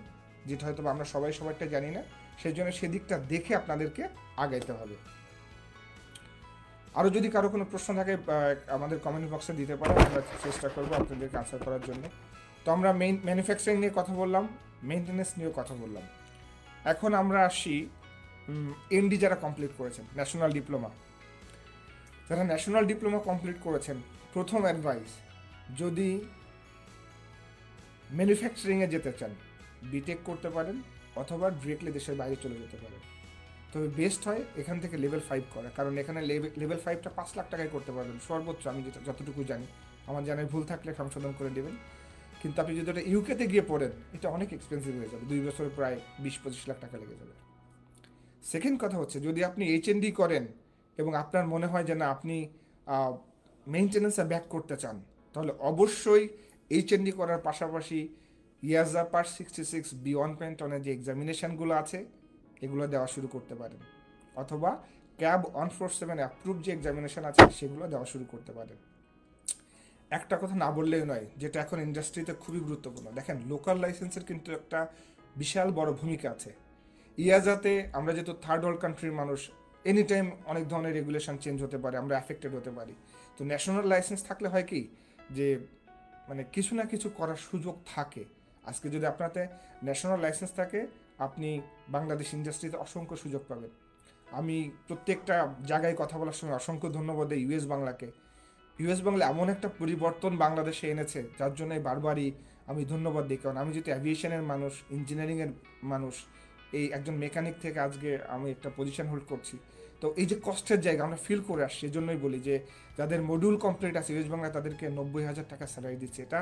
যেটা হয়তো আমরা সবাইটা জানি না, সেই জন্য সেদিকটা দেখে আপনাদেরকে আগাইতে হবে। আরও যদি কারো কোনো প্রশ্ন থাকে আমাদের কমেন্ট বক্সে দিতে পারেন, আমরা চেষ্টা করবো আপনাদেরকে আনসার করার জন্য। তো আমরা ম্যানুফ্যাকচারিং নিয়ে কথা বললাম, মেইনটেনেন্স নিয়েও কথা বললাম। এখন আমরা আসি এনডি যারা কমপ্লিট করেছেন, ন্যাশনাল ডিপ্লোমা। যারা ন্যাশনাল ডিপ্লোমা কমপ্লিট করেছেন, প্রথম অ্যাডভাইস, যদি ম্যানুফ্যাকচারিংয়ে যেতে চান বিটেক করতে পারেন, অথবা ডিরেক্টলি দেশের বাইরে চলে যেতে পারেন। তবে বেস্ট হয় এখান থেকে লেভেল 5 করা, কারণ এখানে লেভেল 5টা 5 লাখ টাকায় করতে পারবেন সর্বোচ্চ, আমি যতটুকু জানি। আমার জানায় ভুল থাকলে সংশোধন করে দেবেন। কিন্তু আপনি যদি এটা ইউকেতে গিয়ে পড়েন, এটা অনেক এক্সপেন্সিভ হয়ে যাবে, 2 বছরে প্রায় 20-25 লাখ টাকা লেগে যাবে। সেকেন্ড কথা হচ্ছে, যদি আপনি এইচএনডি করেন এবং আপনার মনে হয় যে না আপনি মেইনটেনেন্সে ব্যাক করতে চান, তাহলে অবশ্যই এইচএনডি করার পাশাপাশি ইয়াজা পার্ট 66 B1.1 যে এক্সামিনেশানগুলো আছে এগুলো দেওয়া শুরু করতে পারেন, অথবা ক্যাব 147 অ্যাপ্রুভ যে এক্সামিনেশান আছে সেগুলো দেওয়া শুরু করতে পারেন। একটা কথা না বললেই নয়, যেটা এখন ইন্ডাস্ট্রিতে খুবই গুরুত্বপূর্ণ, দেখেন লোকাল লাইসেন্সের কিন্তু একটা বিশাল বড় ভূমিকা আছে। ইয়াজাতে আমরা যেহেতু থার্ড ওয়ার্ল্ড কান্ট্রির মানুষ, এনি টাইম অনেক ধরনের রেগুলেশন চেঞ্জ হতে পারে, আমরা অ্যাফেক্টেড হতে পারি। তো ন্যাশনাল লাইসেন্স থাকলে হয় কি, যে মানে কিছু না কিছু করার সুযোগ থাকে। আজকে যদি আপনাতে ন্যাশনাল লাইসেন্স থাকে, আপনি বাংলাদেশ ইন্ডাস্ট্রিতে অসংখ্য সুযোগ পাবেন। আমি প্রত্যেকটা জায়গায় কথা বলার সময় অসংখ্য ধন্যবাদ দিই ইউএস বাংলাকে। ইউএস বাংলা এমন একটা পরিবর্তন বাংলাদেশে এনেছে, যার জন্য বারবারই আমি ধন্যবাদ দিই। কারণ আমি যেহেতু অ্যাভিয়েশনের মানুষ, ইঞ্জিনিয়ারিংয়ের মানুষ, এই একজন মেকানিক থেকে আজকে আমি একটা পজিশন হোল্ড করছি। তো এই যে কষ্টের জায়গা আমরা ফিল করে আসছি, এই জন্যই বলি যে যাদের মডিউল কমপ্লিট আছে ইউএস বাংলা, তাদেরকে 90,000 টাকা স্যালারি দিচ্ছে। এটা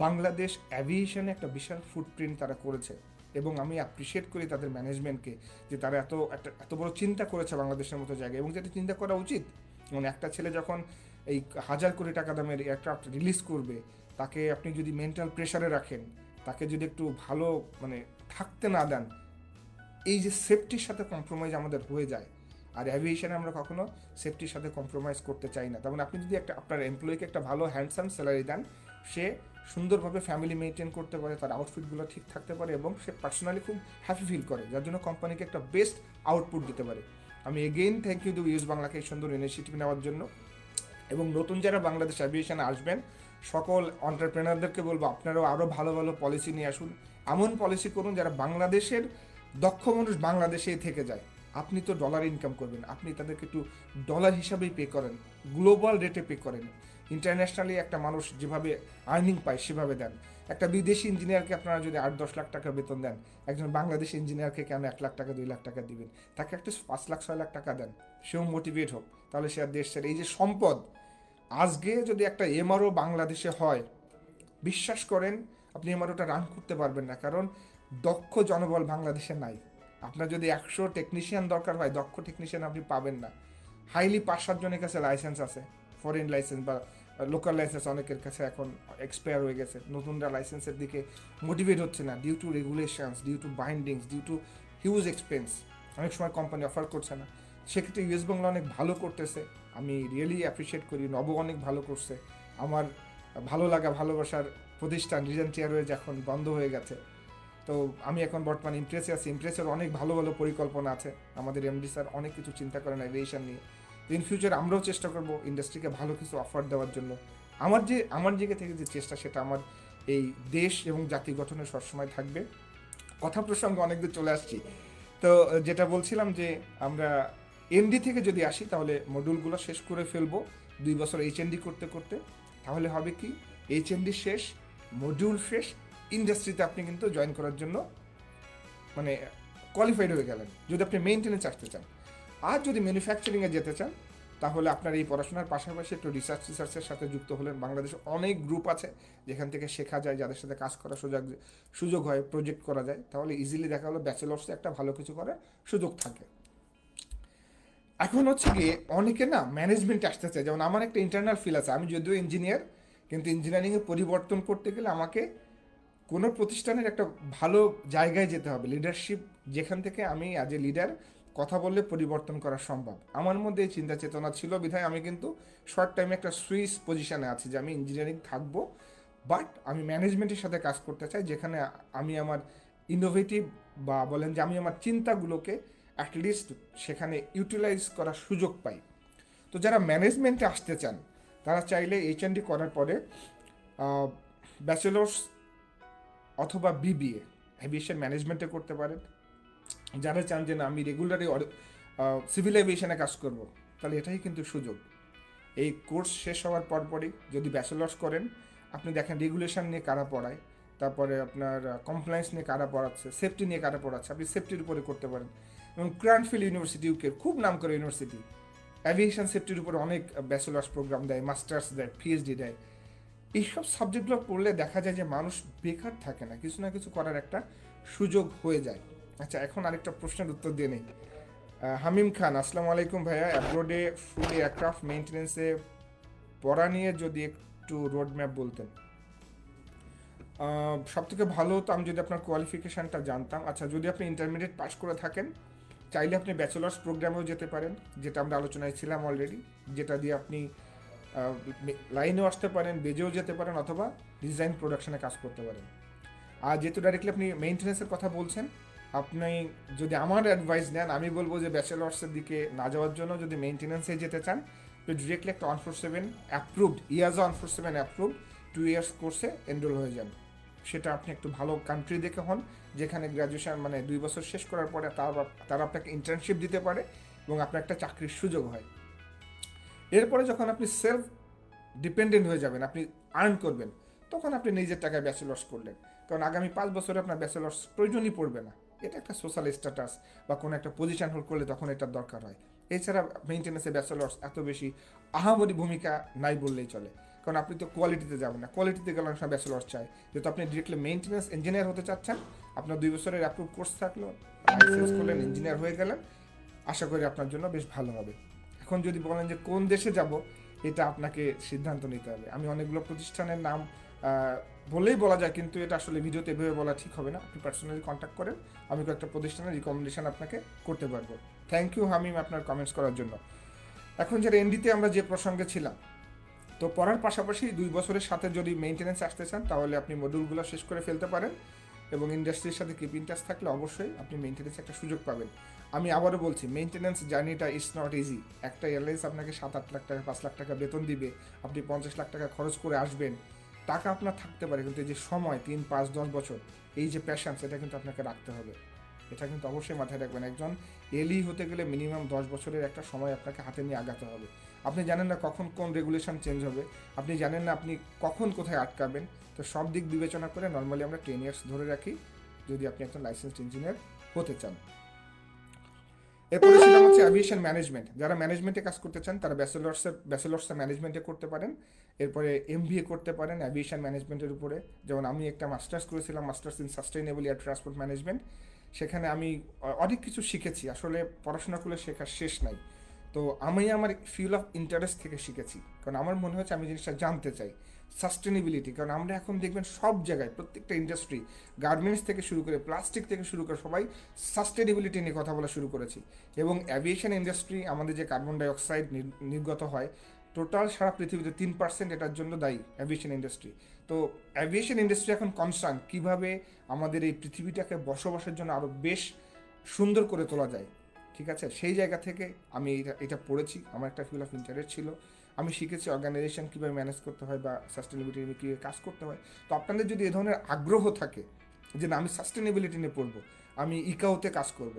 বাংলাদেশ অ্যাভিয়েশনে একটা বিশাল ফুটপ্রিন্ট তারা করেছে, এবং আমি অ্যাপ্রিসিয়েট করি তাদের ম্যানেজমেন্টকে, যে তারা এত বড় চিন্তা করেছে বাংলাদেশের মতো জায়গায়, এবং যেটা চিন্তা করা উচিত। মানে একটা ছেলে যখন এই 1,000 কোটি টাকা দামের এয়ারক্রাফট রিলিজ করবে, তাকে আপনি যদি মেন্টাল প্রেশারে রাখেন, তাকে যদি একটু ভালো মানে থাকতে না দেন, এই যে সেফটির সাথে কম্প্রোমাইজ আমাদের হয়ে যায়। আর অ্যাভিয়েশনে আমরা কখনো সেফটির সাথে কম্প্রোমাইজ করতে চাই না। তেমন আপনি যদি আপনার এমপ্লয়িকে একটা ভালো হ্যান্ডসাম স্যালারি দেন, সে সুন্দরভাবে ফ্যামিলি মেনটেন করতে পারে, তার আউটফিটগুলো ঠিক থাকতে পারে, এবং সে পার্সোনালি খুব হ্যাপি ফিল করে, যার জন্য কোম্পানিকে একটা বেস্ট আউটপুট দিতে পারে। আমি এগেইন থ্যাংক ইউ ইউএস বাংলাকে এই সুন্দর ইনিশিয়েটিভ নেওয়ার জন্য। এবং নতুন যারা বাংলাদেশ অ্যাভিয়েশনে আসবেন, সকল এন্টারপ্রেনারদেরকে বলবো আপনারাও আরও ভালো ভালো পলিসি নিয়ে আসুন। এমন পলিসি করুন যারা বাংলাদেশের দক্ষ মানুষ বাংলাদেশেই থেকে যায়। আপনি তো ডলার ইনকাম করবেন, আপনি তাদেরকে একটু ডলার হিসাবেই পে করেন, গ্লোবাল রেটে পে করেন। ইন্টারন্যাশনালি একটা মানুষ যেভাবে আর্নিং পায় সেভাবে দেন। একটা বিদেশি ইঞ্জিনিয়ারকে আপনারা যদি 8-10 লাখ টাকা বেতন দেন, একজন বাংলাদেশি ইঞ্জিনিয়ারকে কেন 1 লাখ টাকা 2 লাখ টাকা দিবেন? তাকে একটা 5 লাখ 6 লাখ টাকা দেন, সেও মোটিভেট হোক, তাহলে সে আর দেশ ছেড়ে। এই যে সম্পদ, আজকে যদি একটা এমআরও বাংলাদেশে হয়, বিশ্বাস করেন আপনি এমআরওটা রান করতে পারবেন না, কারণ দক্ষ জনবল বাংলাদেশে নাই। আপনার যদি 100 টেকনিশিয়ান দরকার হয়, দক্ষ টেকনিশিয়ান আপনি পাবেন না। হাইলি 5-7 জনের কাছে লাইসেন্স আছে, ফরেন লাইসেন্স বা লোকাল লাইসেন্স অনেকের কাছে এখন এক্সপায়ার হয়ে গেছে। নতুনরা লাইসেন্সের দিকে মোটিভেট হচ্ছে না, due to regulations, due to bindings, due to huge expense. অনেক সময় কোম্পানি অফার করছে না। সেক্ষেত্রে ইউএস বাংলা অনেক ভালো করতেছে, আমি রিয়েলি অ্যাপ্রিসিয়েট করি। নব অনেক ভালো করছে। আমার ভালো লাগা ভালোবাসার প্রতিষ্ঠান রিজেন্ট এয়ারওয়েজ এখন বন্ধ হয়ে গেছে। তো আমি এখন বর্তমানে ইমপ্রেসে আছি। ইমপ্রেসের অনেক ভালো ভালো পরিকল্পনা আছে, আমাদের এমডি স্যার অনেক কিছু চিন্তা করেন অ্যাভিয়েশন নিয়ে। ইন ফিউচার আমরাও চেষ্টা করব ইন্ডাস্ট্রিকে ভালো কিছু অফার দেওয়ার জন্য। আমার জায়গা থেকে যে চেষ্টা, সেটা আমার এই দেশ এবং জাতি গঠনে সবসময় থাকবে। কথা প্রসঙ্গে অনেক দূর চলে আসছি। তো যেটা বলছিলাম যে আমরা এনডি থেকে যদি আসি তাহলে মডিউলগুলো শেষ করে ফেলবো 2 বছর এইচএনডি করতে করতে। তাহলে হবে কি, এইচএনডি শেষ, মডিউল শেষ, ইন্ডাস্ট্রিতে আপনি কিন্তু জয়েন করার জন্য মানে কোয়ালিফাইড হয়ে গেলেন যদি আপনি মেইনটেনেন্স আসতে চান। আর যদি ম্যানুফ্যাকচারিংয়ে যেতে চান তাহলে আপনার এই পড়াশোনার পাশাপাশি একটু রিসার্চের সাথে যুক্ত হলেন। বাংলাদেশে অনেক গ্রুপ আছে যেখান থেকে শেখা যায়, যাদের সাথে কাজ করার সুযোগ হয়, প্রজেক্ট করা যায়। তাহলে ইজিলি দেখা হলো ব্যাচেলার্সে একটা ভালো কিছু করার সুযোগ থাকে। এখন হচ্ছে গিয়ে অনেকে না ম্যানেজমেন্টে আসতে চায়। যেমন আমার একটা ইন্টারনাল ফিল আছে, আমি যদিও ইঞ্জিনিয়ার, কিন্তু ইঞ্জিনিয়ারিংয়ে পরিবর্তন করতে গেলে আমাকে কোনো প্রতিষ্ঠানের একটা ভালো জায়গায় যেতে হবে, লিডারশিপ, যেখান থেকে আমি অ্যাজ এ লিডার কথা বললে পরিবর্তন করা সম্ভব। আমার মধ্যে এই চিন্তা চেতনা ছিল বিধায় আমি কিন্তু শর্ট টাইমে একটা সুইস পজিশনে আছি যে আমি ইঞ্জিনিয়ারিং থাকবো, বাট আমি ম্যানেজমেন্টের সাথে কাজ করতে চাই, যেখানে আমি আমার ইনোভেটিভ বা বলেন যে আমি আমার চিন্তাগুলোকে অ্যাটলিস্ট সেখানে ইউটিলাইজ করার সুযোগ পাই। তো যারা ম্যানেজমেন্টে আসতে চান তারা চাইলে এইচএনডি করার পরে ব্যাচেলার্স অথবা বিবিএ এভিয়েশন ম্যানেজমেন্টে করতে পারেন। যারা চান যে না আমি রেগুলারই সিভিল এভিয়েশনে কাজ করব, তাহলে এটাই কিন্তু সুযোগ। এই কোর্স শেষ হওয়ার পরপরই যদি ব্যাচেলার্স করেন, আপনি দেখেন রেগুলেশন নিয়ে কারা পড়ায়, তারপরে আপনার কমপ্লায়েন্স নিয়ে কারা পড়াচ্ছে, সেফটি নিয়ে কারা পড়াচ্ছে, আপনি সেফটির উপরে করতে পারেন। এবং ক্রানফিল্ড ইউনিভার্সিটি ইউকের খুব নাম করে ইউনিভার্সিটি, অ্যাভিয়েশন সেফটির উপরে অনেক ব্যাচেলার্স প্রোগ্রাম দেয়, মাস্টার্স দেয়, পিএইচডি দেয়। এইসব সাবজেক্টগুলো পড়লে দেখা যায় যে মানুষ বেকার থাকে না, কিছু না কিছু করার একটা সুযোগ হয়ে যায়। আচ্ছা, এখন আরেকটা প্রশ্নের উত্তর দিয়ে নেই। হামিম খান, আসসালামু আলাইকুম ভাইয়া, অ্যাব্রোডে ফুল এয়ারক্রাফট মেইনটেনেন্সে পড়া নিয়ে যদি একটু রোড ম্যাপ বলতেন। সবথেকে ভালো হতো আমি যদি আপনার কোয়ালিফিকেশানটা জানতাম। আচ্ছা, যদি আপনি ইন্টারমিডিয়েট পাস করে থাকেন চাইলে আপনি ব্যাচেলার্স প্রোগ্রামেও যেতে পারেন, যেটা আমরা আলোচনায় ছিলাম অলরেডি, যেটা দিয়ে আপনি লাইনেও আসতে পারেন, বেজেও যেতে পারেন, অথবা ডিজাইন প্রোডাকশনে কাজ করতে পারেন। আর যেহেতু ডাইরেক্টলি আপনি মেইনটেনেন্সের কথা বলছেন, আপনি যদি আমার অ্যাডভাইস নেন, আমি বলবো যে ব্যাচেলার্সের দিকে না যাওয়ার জন্য যদি মেইনটেনেন্সে যেতে চান তো ডিরেক্টলি একটা 147 অ্যাপ্রুভড, ইয়াজা 147 অ্যাপ্রুভড 2 ইয়ার্স কোর্সে এনরোল হয়ে যান। সেটা আপনি একটু ভালো কান্ট্রি দেখে হন, যেখানে গ্র্যাজুয়েশন মানে 2 বছর শেষ করার পরে তারা আপনাকে ইন্টার্নশিপ দিতে পারে এবং আপনার একটা চাকরির সুযোগ হয়। এরপরে যখন আপনি সেলফ ডিপেন্ডেন্ট হয়ে যাবেন, আপনি আর্ন করবেন, তখন আপনি নিজের টাকায় ব্যাচেলার্স করলেন। কারণ আগামী 5 বছরে আপনার ব্যাচেলার্স প্রয়োজনই পড়বে না। এটা একটা সোশ্যাল স্ট্যাটাস বা কোনো একটা পজিশন হোল্ড করলে তখন এটার দরকার হয়। এছাড়া মেইনটেনেন্সে ব্যাচেলার্স এত বেশি আহামরি ভূমিকা নাই বললেই চলে, কারণ আপনি তো কোয়ালিটিতে যাবেন না। কোয়ালিটিতে গেলে অনেক সময় ব্যাচেলার্স চাই, যেহেতু আপনি ডিরেক্টলি মেইনটেনেন্স ইঞ্জিনিয়ার হতে চাচ্ছেন, আপনার 2 বছরের অ্যাপ্রুভ কোর্স থাকলো, লাইসেন্স করলেন, ইঞ্জিনিয়ার হয়ে গেলেন, আশা করি আপনার জন্য বেশ ভালো হবে। এখন যদি বলেন যে কোন দেশে যাব, এটা আপনাকে সিদ্ধান্ত নিতে হবে। আমি অনেকগুলো প্রতিষ্ঠানের নাম বলেই বলা যায়, কিন্তু এটা আসলে ভিডিওতে এভাবে বলা ঠিক হবে না। আপনি পার্সোনালি কন্ট্যাক্ট করেন, আমি কয়েকটা প্রতিষ্ঠানের রিকমেন্ডেশন আপনাকে করতে পারবো। থ্যাংক ইউ হামিম আপনার কমেন্টস করার জন্য। এখন যারা এনডিতে আমরা যে প্রসঙ্গে ছিলাম, তো পড়ার পাশাপাশি 2 বছরের সাথে যদি মেইনটেনেন্স আসতে চান তাহলে আপনি মডিউলগুলো শেষ করে ফেলতে পারেন, এবং ইন্ডাস্ট্রির সাথে কিপ ইন টাচ থাকলে অবশ্যই আপনি মেইনটেনেন্স একটা সুযোগ পাবেন। আমি আবারও বলছি, মেইনটেনেন্স জার্নিটা ইজ নট ইজি। একটা এয়ারলাইন্স আপনাকে 7-8 লাখ টাকা 5 লাখ টাকা বেতন দিবে, আপনি 50 লাখ টাকা খরচ করে আসবেন, টাকা আপনার থাকতে পারে, কিন্তু এই যে সময় 3, 5, 10 বছর, এই যে প্যাশান্স, এটা কিন্তু আপনাকে রাখতে হবে। এটা কিন্তু অবশ্যই মাথায় রাখবেন। একজন এলি হতে গেলে মিনিমাম 10 বছরের একটা সময় আপনাকে হাতে নিয়ে আগাতে হবে। আপনি জানেন না কখন কোন রেগুলেশন চেঞ্জ হবে, আপনি জানেন না আপনি কখন কোথায় আটকাবেন। তো সব দিক বিবেচনা করে নর্মালি আমরা 10 ইয়ার্স ধরে রাখি যদি আপনি একজন লাইসেন্সড ইঞ্জিনিয়ার হতে চান। এরপরে ছিলাম হচ্ছে অ্যাভিয়েশন ম্যানেজমেন্ট। যারা ম্যানেজমেন্টে কাজ করতে চান তারা ব্যাচেলার্সে ম্যানেজমেন্টে করতে পারেন, এরপরে এমবিএ করতে পারেন অ্যাভিয়েশন ম্যানেজমেন্টের উপরে। যেমন আমি একটা মাস্টার্স করেছিলাম, masters in sustainable air transport management. সেখানে আমি অনেক কিছু শিখেছি, আসলে পড়াশোনা করলে শেখার শেষ নাই। তো আমি আমার ফিল অফ ইন্টারেস্ট থেকে শিখেছি, কারণ আমার মনে হচ্ছে আমি জিনিসটা জানতে চাই। সাস্টেনেবিলিটি, কারণ আমরা এখন দেখবেন সব জায়গায় প্রত্যেকটা ইন্ডাস্ট্রি, গার্মেন্টস থেকে শুরু করে প্লাস্টিক থেকে শুরু করে সবাই সাস্টেনেবিলিটি নিয়ে কথা বলা শুরু করেছি। এবং অ্যাভিয়েশন ইন্ডাস্ট্রি, আমাদের যে কার্বন ডাইঅক্সাইড নির্গত হয় টোটাল সারা পৃথিবীতে 3% এটার জন্য দায়ী অ্যাভিয়েশন ইন্ডাস্ট্রি। তো অ্যাভিয়েশন ইন্ডাস্ট্রি এখন কনসার্ন কীভাবে আমাদের এই পৃথিবীটাকে বসবাসের জন্য আরও বেশ সুন্দর করে তোলা যায়। ঠিক আছে, সেই জায়গা থেকে আমি এটা পড়েছি, আমার একটা ফিল অফ ইন্টারেস্ট ছিল, আমি শিখেছি অর্গানাইজেশন কীভাবে ম্যানেজ করতে হয় বা সাস্টেনেবিলিটি নিয়ে কীভাবে কাজ করতে হয়। তো আপনাদের যদি এ ধরনের আগ্রহ থাকে যে না আমি সাস্টেনেবিলিটি নিয়ে পড়বো, আমি ইকাওতে কাজ করব,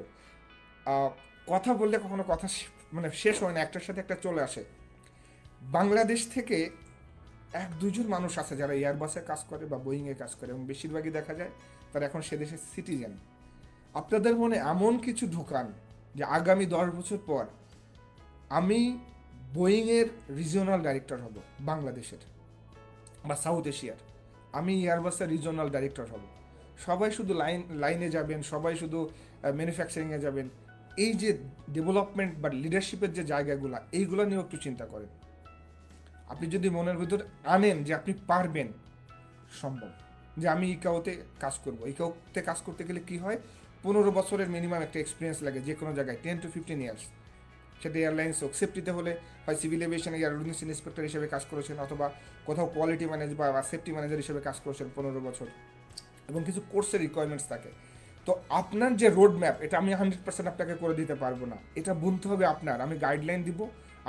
আহ, কথা বললে কখনো কথা মানে শেষ হয় না, একটার সাথে একটা চলে আসে। বাংলাদেশ থেকে এক দুজন মানুষ আছে যারা এয়ারবাসে কাজ করে বা বোয়িংয়ে কাজ করে, এবং বেশিরভাগই দেখা যায় তারা এখন সে দেশের সিটিজেন। আপনাদের মনে এমন কিছু ঢোকান যে আগামী 10 বছর পর আমি বোয়িংয়ের রিজিওনাল ডাইরেক্টর হব বাংলাদেশের বা সাউথ এশিয়ার, আমি এয়ারবাসের রিজিওনাল ডাইরেক্টর হব। সবাই শুধু লাইনে যাবেন, সবাই শুধু ম্যানুফ্যাকচারিংয়ে যাবেন। এই যে ডেভেলপমেন্ট বা লিডারশিপের যে জায়গাগুলো, এইগুলো নিয়েও একটু চিন্তা করেন। আপনি যদি মনের ভিতর আনেন যে আপনি পারবেন, সম্ভব। যে আমি ইকাওতে কাজ করব, ইকাওতে কাজ করতে গেলে কি হয়, 15 বছরের মিনিমাম একটা এক্সপিরিয়েন্স লাগে যে কোনো জায়গায়, 10 to 15 ইয়ার্স। সেটা এয়ারলাইন্স হোক, সেফটিতে হলে হয় সিভিল এভিয়েশনে এয়ারলাইন্স ইন্সপেক্টর হিসেবে কাজ করেছেন, অথবা কোথাও কোয়ালিটি ম্যানেজ বা সেফটি ম্যানেজার হিসেবে কাজ করেছেন 15 বছর, এবং কিছু কোর্সের রিকোয়ারমেন্টস থাকে। তো আপনার যে রোড ম্যাপ, এটা আমি 100% আপনাকে করে দিতে পারবো না, এটা বুনতে হবে আপনার। আমি গাইডলাইন দিব,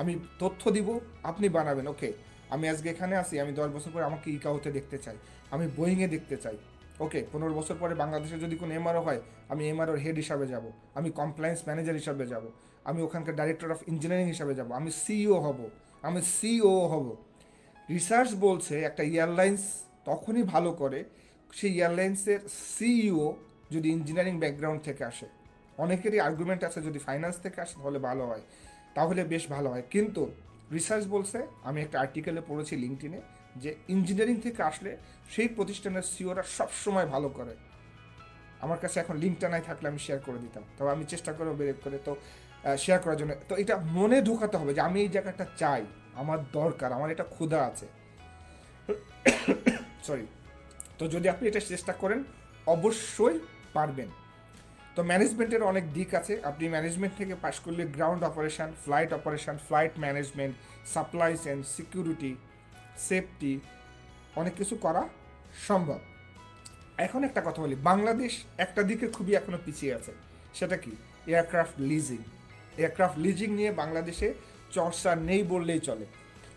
আমি তথ্য দিব, আপনি বানাবেন। ওকে, আমি আজকে এখানে আসি, আমি 10 বছর পরে আমাকে ইকাওতে দেখতে চাই, আমি বোয়িংয়ে দেখতে চাই। ওকে, 15 বছর পরে বাংলাদেশে যদি কোনো এমআরও হয়, আমি এমআরওর হেড হিসাবে যাব, আমি কমপ্লায়েন্স ম্যানেজার হিসাবে যাব, আমি ওখানকার ডাইরেক্টর অফ ইঞ্জিনিয়ারিং হিসাবে যাব, আমি সিইও হব, আমি সিও হব। রিসার্চ বলছে একটা এয়ারলাইন্স তখনই ভালো করে সেই এয়ারলাইন্সের সিইও যদি ইঞ্জিনিয়ারিং ব্যাকগ্রাউন্ড থেকে আসে। অনেকেরই আর্গুমেন্ট আছে যদি ফাইন্যান্স থেকে আসে তাহলে ভালো হয়, তাহলে বেশ ভালো হয়। কিন্তু রিসার্চ বলছে, আমি একটা আর্টিকেলে পড়েছি লিঙ্কডিনে, যে ইঞ্জিনিয়ারিং থেকে আসলে সেই প্রতিষ্ঠানের সিওরা সবসময় ভালো করে। আমার কাছে এখন লিঙ্কটা নাই, থাকলে আমি শেয়ার করে দিতাম, তবে আমি চেষ্টা করবো বের করে তো শেয়ার করার জন্য। তো এটা মনে ঢোকাতে হবে যে আমি এই জায়গাটা চাই, আমার দরকার, আমার এটা ক্ষুধা আছে। সরি। তো যদি আপনি এটা চেষ্টা করেন, অবশ্যই পারবেন। তো ম্যানেজমেন্টের অনেক দিক আছে। আপনি ম্যানেজমেন্ট থেকে পাশ করলে ground operation, flight management, supply chain, security, safety, অনেক কিছু করা সম্ভব। এখন একটা কথা বলি, বাংলাদেশ একটা দিকে খুবই এখনো পিছিয়ে আছে। সেটা কি? Aircraft leasing. এয়ারক্রাফট লিজিং নিয়ে বাংলাদেশে চর্চা নেই বললেই চলে।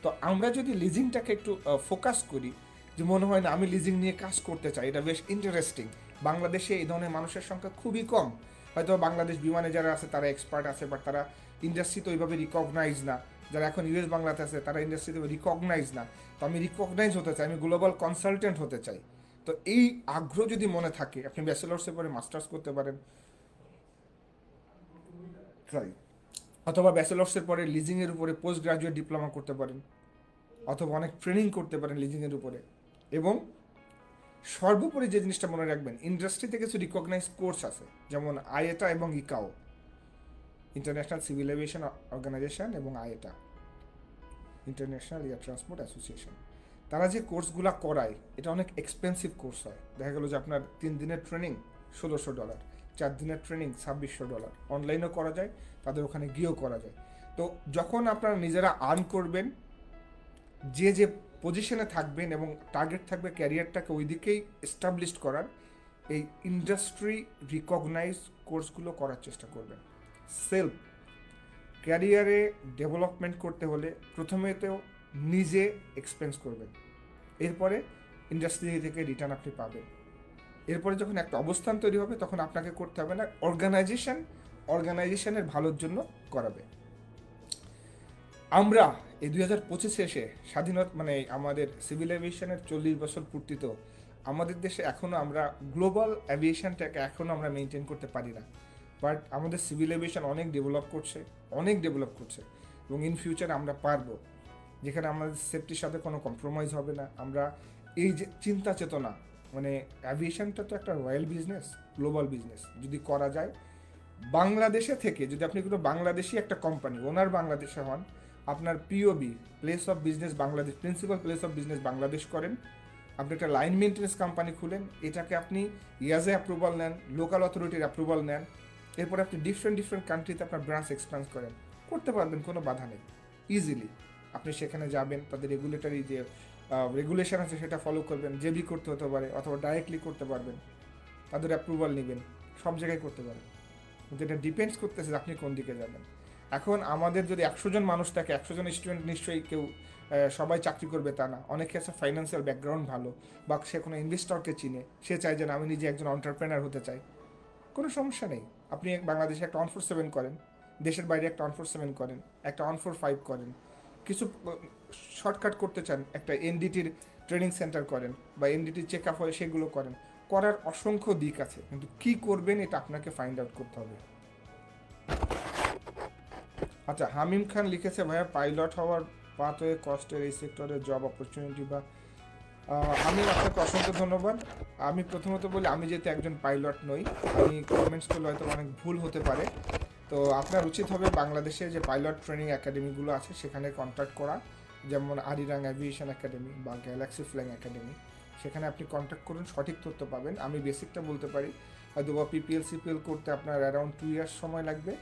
তো আমরা যদি লিজিংটাকে একটু ফোকাস করি, যে মনে হয় না আমি লিজিং নিয়ে কাজ করতে চাই, এটা বেশ ইন্টারেস্টিং। বাংলাদেশে এই ধরনের মানুষের সংখ্যা খুবই কম। হয়তো বাংলাদেশ বিমানে যারা আছে তারা এক্সপার্ট আছে, বাট তারা ইন্ডাস্ট্রিতে ওইভাবে রিকগনাইজ না। যারা এখন ইউএস বাংলাতে আছে তারা ইন্ডাস্ট্রিতে রিকগনাইজ না। তো আমি রিকগনাইজ হতে চাই, আমি গ্লোবাল কনসালটেন্ট হতে চাই। তো এই আগ্রহ যদি মনে থাকে, আপনি ব্যাচেলার্সের পরে মাস্টার্স করতে পারেন, সরি, অথবা ব্যাচেলার্সের পরে লিজিংয়ের উপরে পোস্ট গ্রাজুয়েট ডিপ্লোমা করতে পারেন, অথবা অনেক ট্রেনিং করতে পারেন লিজিংয়ের উপরে। এবং সর্বোপরি যে জিনিসটা মনে রাখবেন, ইন্ডাস্ট্রিতে কিছু রিকগনাইজ কোর্স আছে, যেমন আইএটা এবং ইকাও, ইন্টারন্যাশনাল সিভিল এভিয়েশন অর্গানাইজেশন, এবং আইএটা, ইন্টারন্যাশনাল এয়ার ট্রান্সপোর্ট অ্যাসোসিয়েশন। তারা যে কোর্সগুলো করায় এটা অনেক এক্সপেন্সিভ কোর্স হয়। দেখা গেলো যে আপনার 3 দিনের ট্রেনিং $1,600, 4 দিনের ট্রেনিং $2,600। অনলাইনেও করা যায়, তাদের ওখানে গিয়েও করা যায়। তো যখন আপনারা নিজেরা আর্ন করবেন, যে যে পজিশনে থাকবেন এবং টার্গেট থাকবে ক্যারিয়ারটাকে ওই দিকেই এস্টাবলিশ করার, এই ইন্ডাস্ট্রি রিকগনাইজ কোর্সগুলো করার চেষ্টা করবেন। সেলফ ক্যারিয়ারে ডেভেলপমেন্ট করতে হলে প্রথমে তো নিজে এক্সপেন্স করবেন, এরপরে ইন্ডাস্ট্রি থেকে রিটার্ন আপনি পাবেন। এরপরে যখন একটা অবস্থান তৈরি হবে তখন আপনাকে করতে হবে না, অর্গানাইজেশনের ভালোর জন্য করাবে। আমরা এই 2025 এসে স্বাধীনতা, মানে আমাদের সিভিল এভিয়েশনের 40 বছর পূর্তিত, আমাদের দেশে এখনও আমরা গ্লোবাল অ্যাভিয়েশনটাকে এখনও আমরা মেনটেন করতে পারি না। বাট আমাদের সিভিল এভিয়েশন অনেক ডেভেলপ করছে, এবং ইন ফিউচার আমরা পারবো, যেখানে আমাদের সেফটির সাথে কোনো কম্প্রোমাইজ হবে না। আমরা এই যে চিন্তা চেতনা, মানে অ্যাভিয়েশনটা তো একটা রয়্যাল বিজনেস, গ্লোবাল বিজনেস, যদি করা যায় বাংলাদেশে থেকে, যদি আপনি কোনো বাংলাদেশি একটা কোম্পানি ওনার বাংলাদেশে হন, আপনার POB place of business Bangladesh, principal place of business Bangladesh করেন, আপনি একটা লাইন মেনটেন্যান্স কোম্পানি খুলেন, এটাকে আপনি ইয়াজে অ্যাপ্রুভাল নেন, লোকাল অথরিটির অ্যাপ্রুভাল নেন, এরপরে আপনি ডিফারেন্ট কান্ট্রিতে আপনার ব্রাঞ্চ এক্সপ্যান্ড করেন, করতে পারবেন, কোনো বাধা নেই, ইজিলি। আপনি সেখানে যাবেন, তাদের রেগুলেটরি যে রেগুলেশন আছে সেটা ফলো করবেন, জেবি করতে হতে পারে, অথবা ডাইরেক্টলি করতে পারবেন, তাদের অ্যাপ্রুভাল নেবেন, সব জায়গায় করতে পারেন। কিন্তু এটা ডিপেন্ডস করতেছে আপনি কোন দিকে যাবেন। এখন আমাদের যদি 100 জন মানুষ থাকে, 100 জন স্টুডেন্ট, নিশ্চয়ই কেউ সবাই চাকরি করবে তা না। অনেকে আছে ফাইন্যান্সিয়াল ব্যাকগ্রাউন্ড ভালো, বা সে কোনো ইনভেস্টরকে চিনে, সে চায় যে আমি নিজে একজন এন্টারপ্রেনার হতে চাই, কোনো সমস্যা নেই। আপনি বাংলাদেশে একটা 147 করেন, দেশের বাইরে একটা 147 করেন, একটা 145 করেন, কিছু শর্টকাট করতে চান একটা এনডিটির ট্রেনিং সেন্টার করেন বা এনডিটির চেক আপ হয় সেগুলো করেন। করার অসংখ্য দিক আছে, কিন্তু কি করবেন এটা আপনাকে ফাইন্ড আউট করতে হবে। আচ্ছা, হামিম খান লিখেছে, ভাইয়া পাইলট হওয়ার পাথওয়ে কস্টের এই সেক্টরে জব অপরচুনিটি বা আমি আপনাকে অসংখ্য ধন্যবাদ। আমি প্রথমত বলি, আমি যেহেতু একজন পাইলট নই, আমি কমেন্টস করলে হয়তো অনেক ভুল হতে পারে। তো আপনার উচিত হবে বাংলাদেশে যে পাইলট ট্রেনিং একাডেমিগুলো আছে সেখানে কন্ট্যাক্ট করা, যেমন আরিরাং অ্যাভিয়েশন একাডেমি বা গ্যালাক্সি ফ্লাইং একাডেমি। সেখানে আপনি কন্ট্যাক্ট করুন, সঠিক তথ্য পাবেন। আমি বেসিকটা বলতে পারি, হয়তো বা সিপিএল করতে আপনার অ্যারাউন্ড 2 ইয়ার্স সময় লাগবে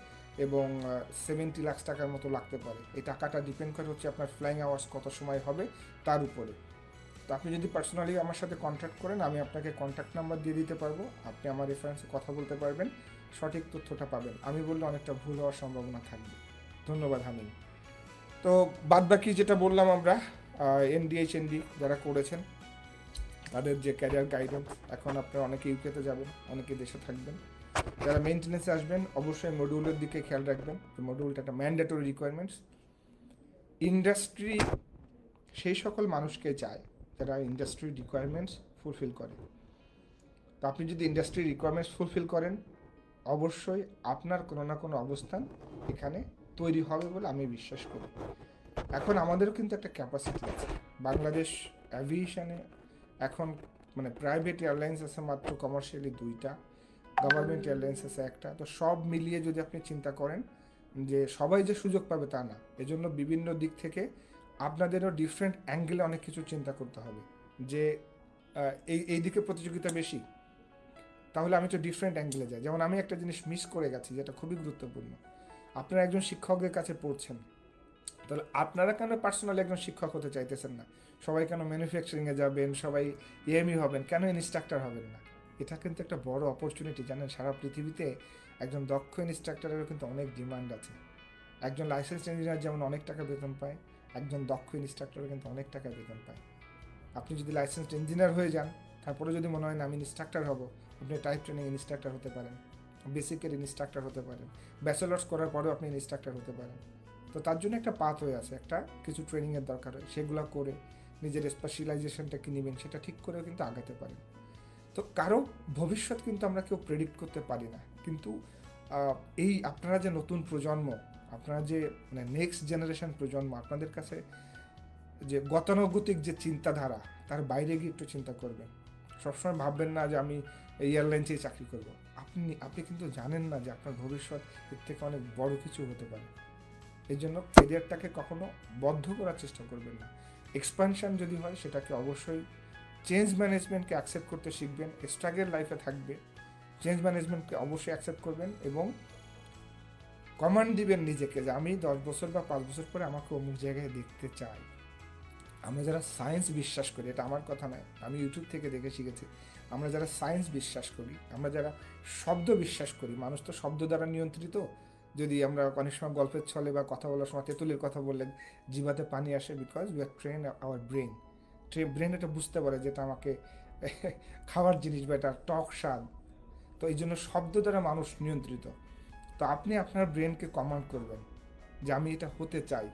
এবং 70 লাখ টাকার মতো লাগতে পারে। এই টাকাটা ডিপেন্ড করে হচ্ছে আপনার ফ্লাইং আওয়ার্স কত সময় হবে তার উপরে। তো আপনি যদি পার্সোনালি আমার সাথে কন্ট্যাক্ট করেন, আমি আপনাকে কন্ট্যাক্ট নাম্বার দিয়ে দিতে পারবো, আপনি আমার রেফারেন্সে কথা বলতে পারবেন, সঠিক তথ্যটা পাবেন। আমি বললে অনেকটা ভুল হওয়ার সম্ভাবনা থাকবে। ধন্যবাদ হামিম। তো বাদবাকি যেটা বললাম আমরা, এনডিএইচএনডি যারা করেছেন তাদের যে ক্যারিয়ার গাইডেন্স, এখন আপনারা অনেকে ইউকেতে যাবেন, অনেকে দেশে থাকবেন, যারা মেনটেন্যান্সে আসবেন অবশ্যই মডিউলের দিকে খেয়াল রাখবেন। মডিউলটা একটা ম্যান্ডেটরি রিকোয়ারমেন্টস। ইন্ডাস্ট্রি সেই সকল মানুষকে চায় যারা ইন্ডাস্ট্রি রিকোয়ারমেন্টস ফুলফিল করে। তো আপনি যদি ইন্ডাস্ট্রি রিকোয়ারমেন্টস ফুলফিল করেন, অবশ্যই আপনার কোনো না কোনো অবস্থান এখানে তৈরি হবে বলে আমি বিশ্বাস করি। এখন আমাদেরও কিন্তু একটা ক্যাপাসিটি আছে। বাংলাদেশ অ্যাভিয়েশনে এখন মানে প্রাইভেট এয়ারলাইন্স আছে মাত্র কমার্শিয়ালি 2টা, গভর্নমেন্ট এয়ারলাইন্স আছে একটা। তো সব মিলিয়ে যদি আপনি চিন্তা করেন যে সবাই যে সুযোগ পাবে তা না, এজন্য বিভিন্ন দিক থেকে আপনাদেরও ডিফারেন্ট অ্যাঙ্গেলে অনেক কিছু চিন্তা করতে হবে। যে এই দিকে প্রতিযোগিতা বেশি, তাহলে আমি তো ডিফারেন্ট অ্যাঙ্গেলে যাই। যেমন আমি একটা জিনিস মিস করে গেছি যেটা খুবই গুরুত্বপূর্ণ। আপনারা একজন শিক্ষকের কাছে পড়ছেন, তাহলে আপনারা কেন পার্সোনালি একজন শিক্ষক হতে চাইতেছেন না? সবাই কেন ম্যানুফ্যাকচারিংয়ে যাবেন, সবাই এএমই হবেন, কেন ইনস্ট্রাক্টর হবেন না? এটা কিন্তু একটা বড় অপরচুনিটি, জানেন? সারা পৃথিবীতে একজন দক্ষ ইনস্ট্রাক্টরেরও কিন্তু অনেক ডিমান্ড আছে। একজন লাইসেন্স ইঞ্জিনিয়ার যেমন অনেক টাকা বেতন পায়, একজন দক্ষ ইনস্ট্রাক্টরও কিন্তু অনেক টাকা বেতন পায়। আপনি যদি লাইসেন্সড ইঞ্জিনিয়ার হয়ে যান, তারপরে যদি মনে হয় না আমি ইনস্ট্রাক্টর হব, আপনি টাইপ ট্রেনিং ইনস্ট্রাক্টর হতে পারেন, বেসিকের ইনস্ট্রাক্টর হতে পারেন, ব্যাচেলার্স করার পরেও আপনি ইনস্ট্রাক্টর হতে পারেন। তো তার জন্য একটা পাথ হয়ে আছে, একটা কিছু ট্রেনিংয়ের দরকার হয়, সেগুলো করে নিজের স্পেশালাইজেশনটা নেবেন, সেটা ঠিক করেও কিন্তু আগাতে পারেন। তো কারো ভবিষ্যৎ কিন্তু আমরা কেউ প্রেডিক্ট করতে পারি না, কিন্তু এই আপনারা যে নতুন প্রজন্ম, আপনারা যে মানে নেক্সট জেনারেশন প্রজন্ম, আপনাদের কাছে যে গতানুগতিক যে চিন্তাধারা, তার বাইরে গিয়ে একটু চিন্তা করবেন। সবসময় ভাববেন না যে আমি এই এয়ারলাইন্সেই চাকরি করব। আপনি কিন্তু জানেন না যে আপনার ভবিষ্যৎ এর থেকে অনেক বড় কিছু হতে পারে। এই জন্য কেরিয়ারটাকে কখনো বদ্ধ করার চেষ্টা করবেন না। এক্সপানশন যদি হয়, সেটাকে অবশ্যই চেঞ্জ ম্যানেজমেন্টকে অ্যাকসেপ্ট করতে শিখবেন। স্ট্রাগল লাইফে থাকবে, চেঞ্জ ম্যানেজমেন্টকে অবশ্যই অ্যাকসেপ্ট করবেন এবং কমান্ড দিবেন নিজেকে যে আমি 10 বছর বা 5 বছর পরে আমাকে অমুক জায়গায় দেখতে চাই। আমরা যারা সায়েন্স বিশ্বাস করি, এটা আমার কথা নয়, আমি ইউটিউব থেকে দেখে শিখেছি, আমরা যারা সায়েন্স বিশ্বাস করি, আমরা যারা শব্দ বিশ্বাস করি, মানুষ তো শব্দ দ্বারা নিয়ন্ত্রিত। যদি আমরা অনেক সময় গল্পের ছলে বা কথা বলার সময় তেঁতুলের কথা বললে জিভাতে পানি আসে, because we are train hour brain. Brain এটা বুঝতে পারে যেটা আমাকে খাওয়ার জিনিস বা এটা টক স্বাদ। তো এই জন্য শব্দ দ্বারা মানুষ নিয়ন্ত্রিত। তো আপনি আপনার ব্রেনকে কমান্ড করবেন যে আমি এটা হতে চাই,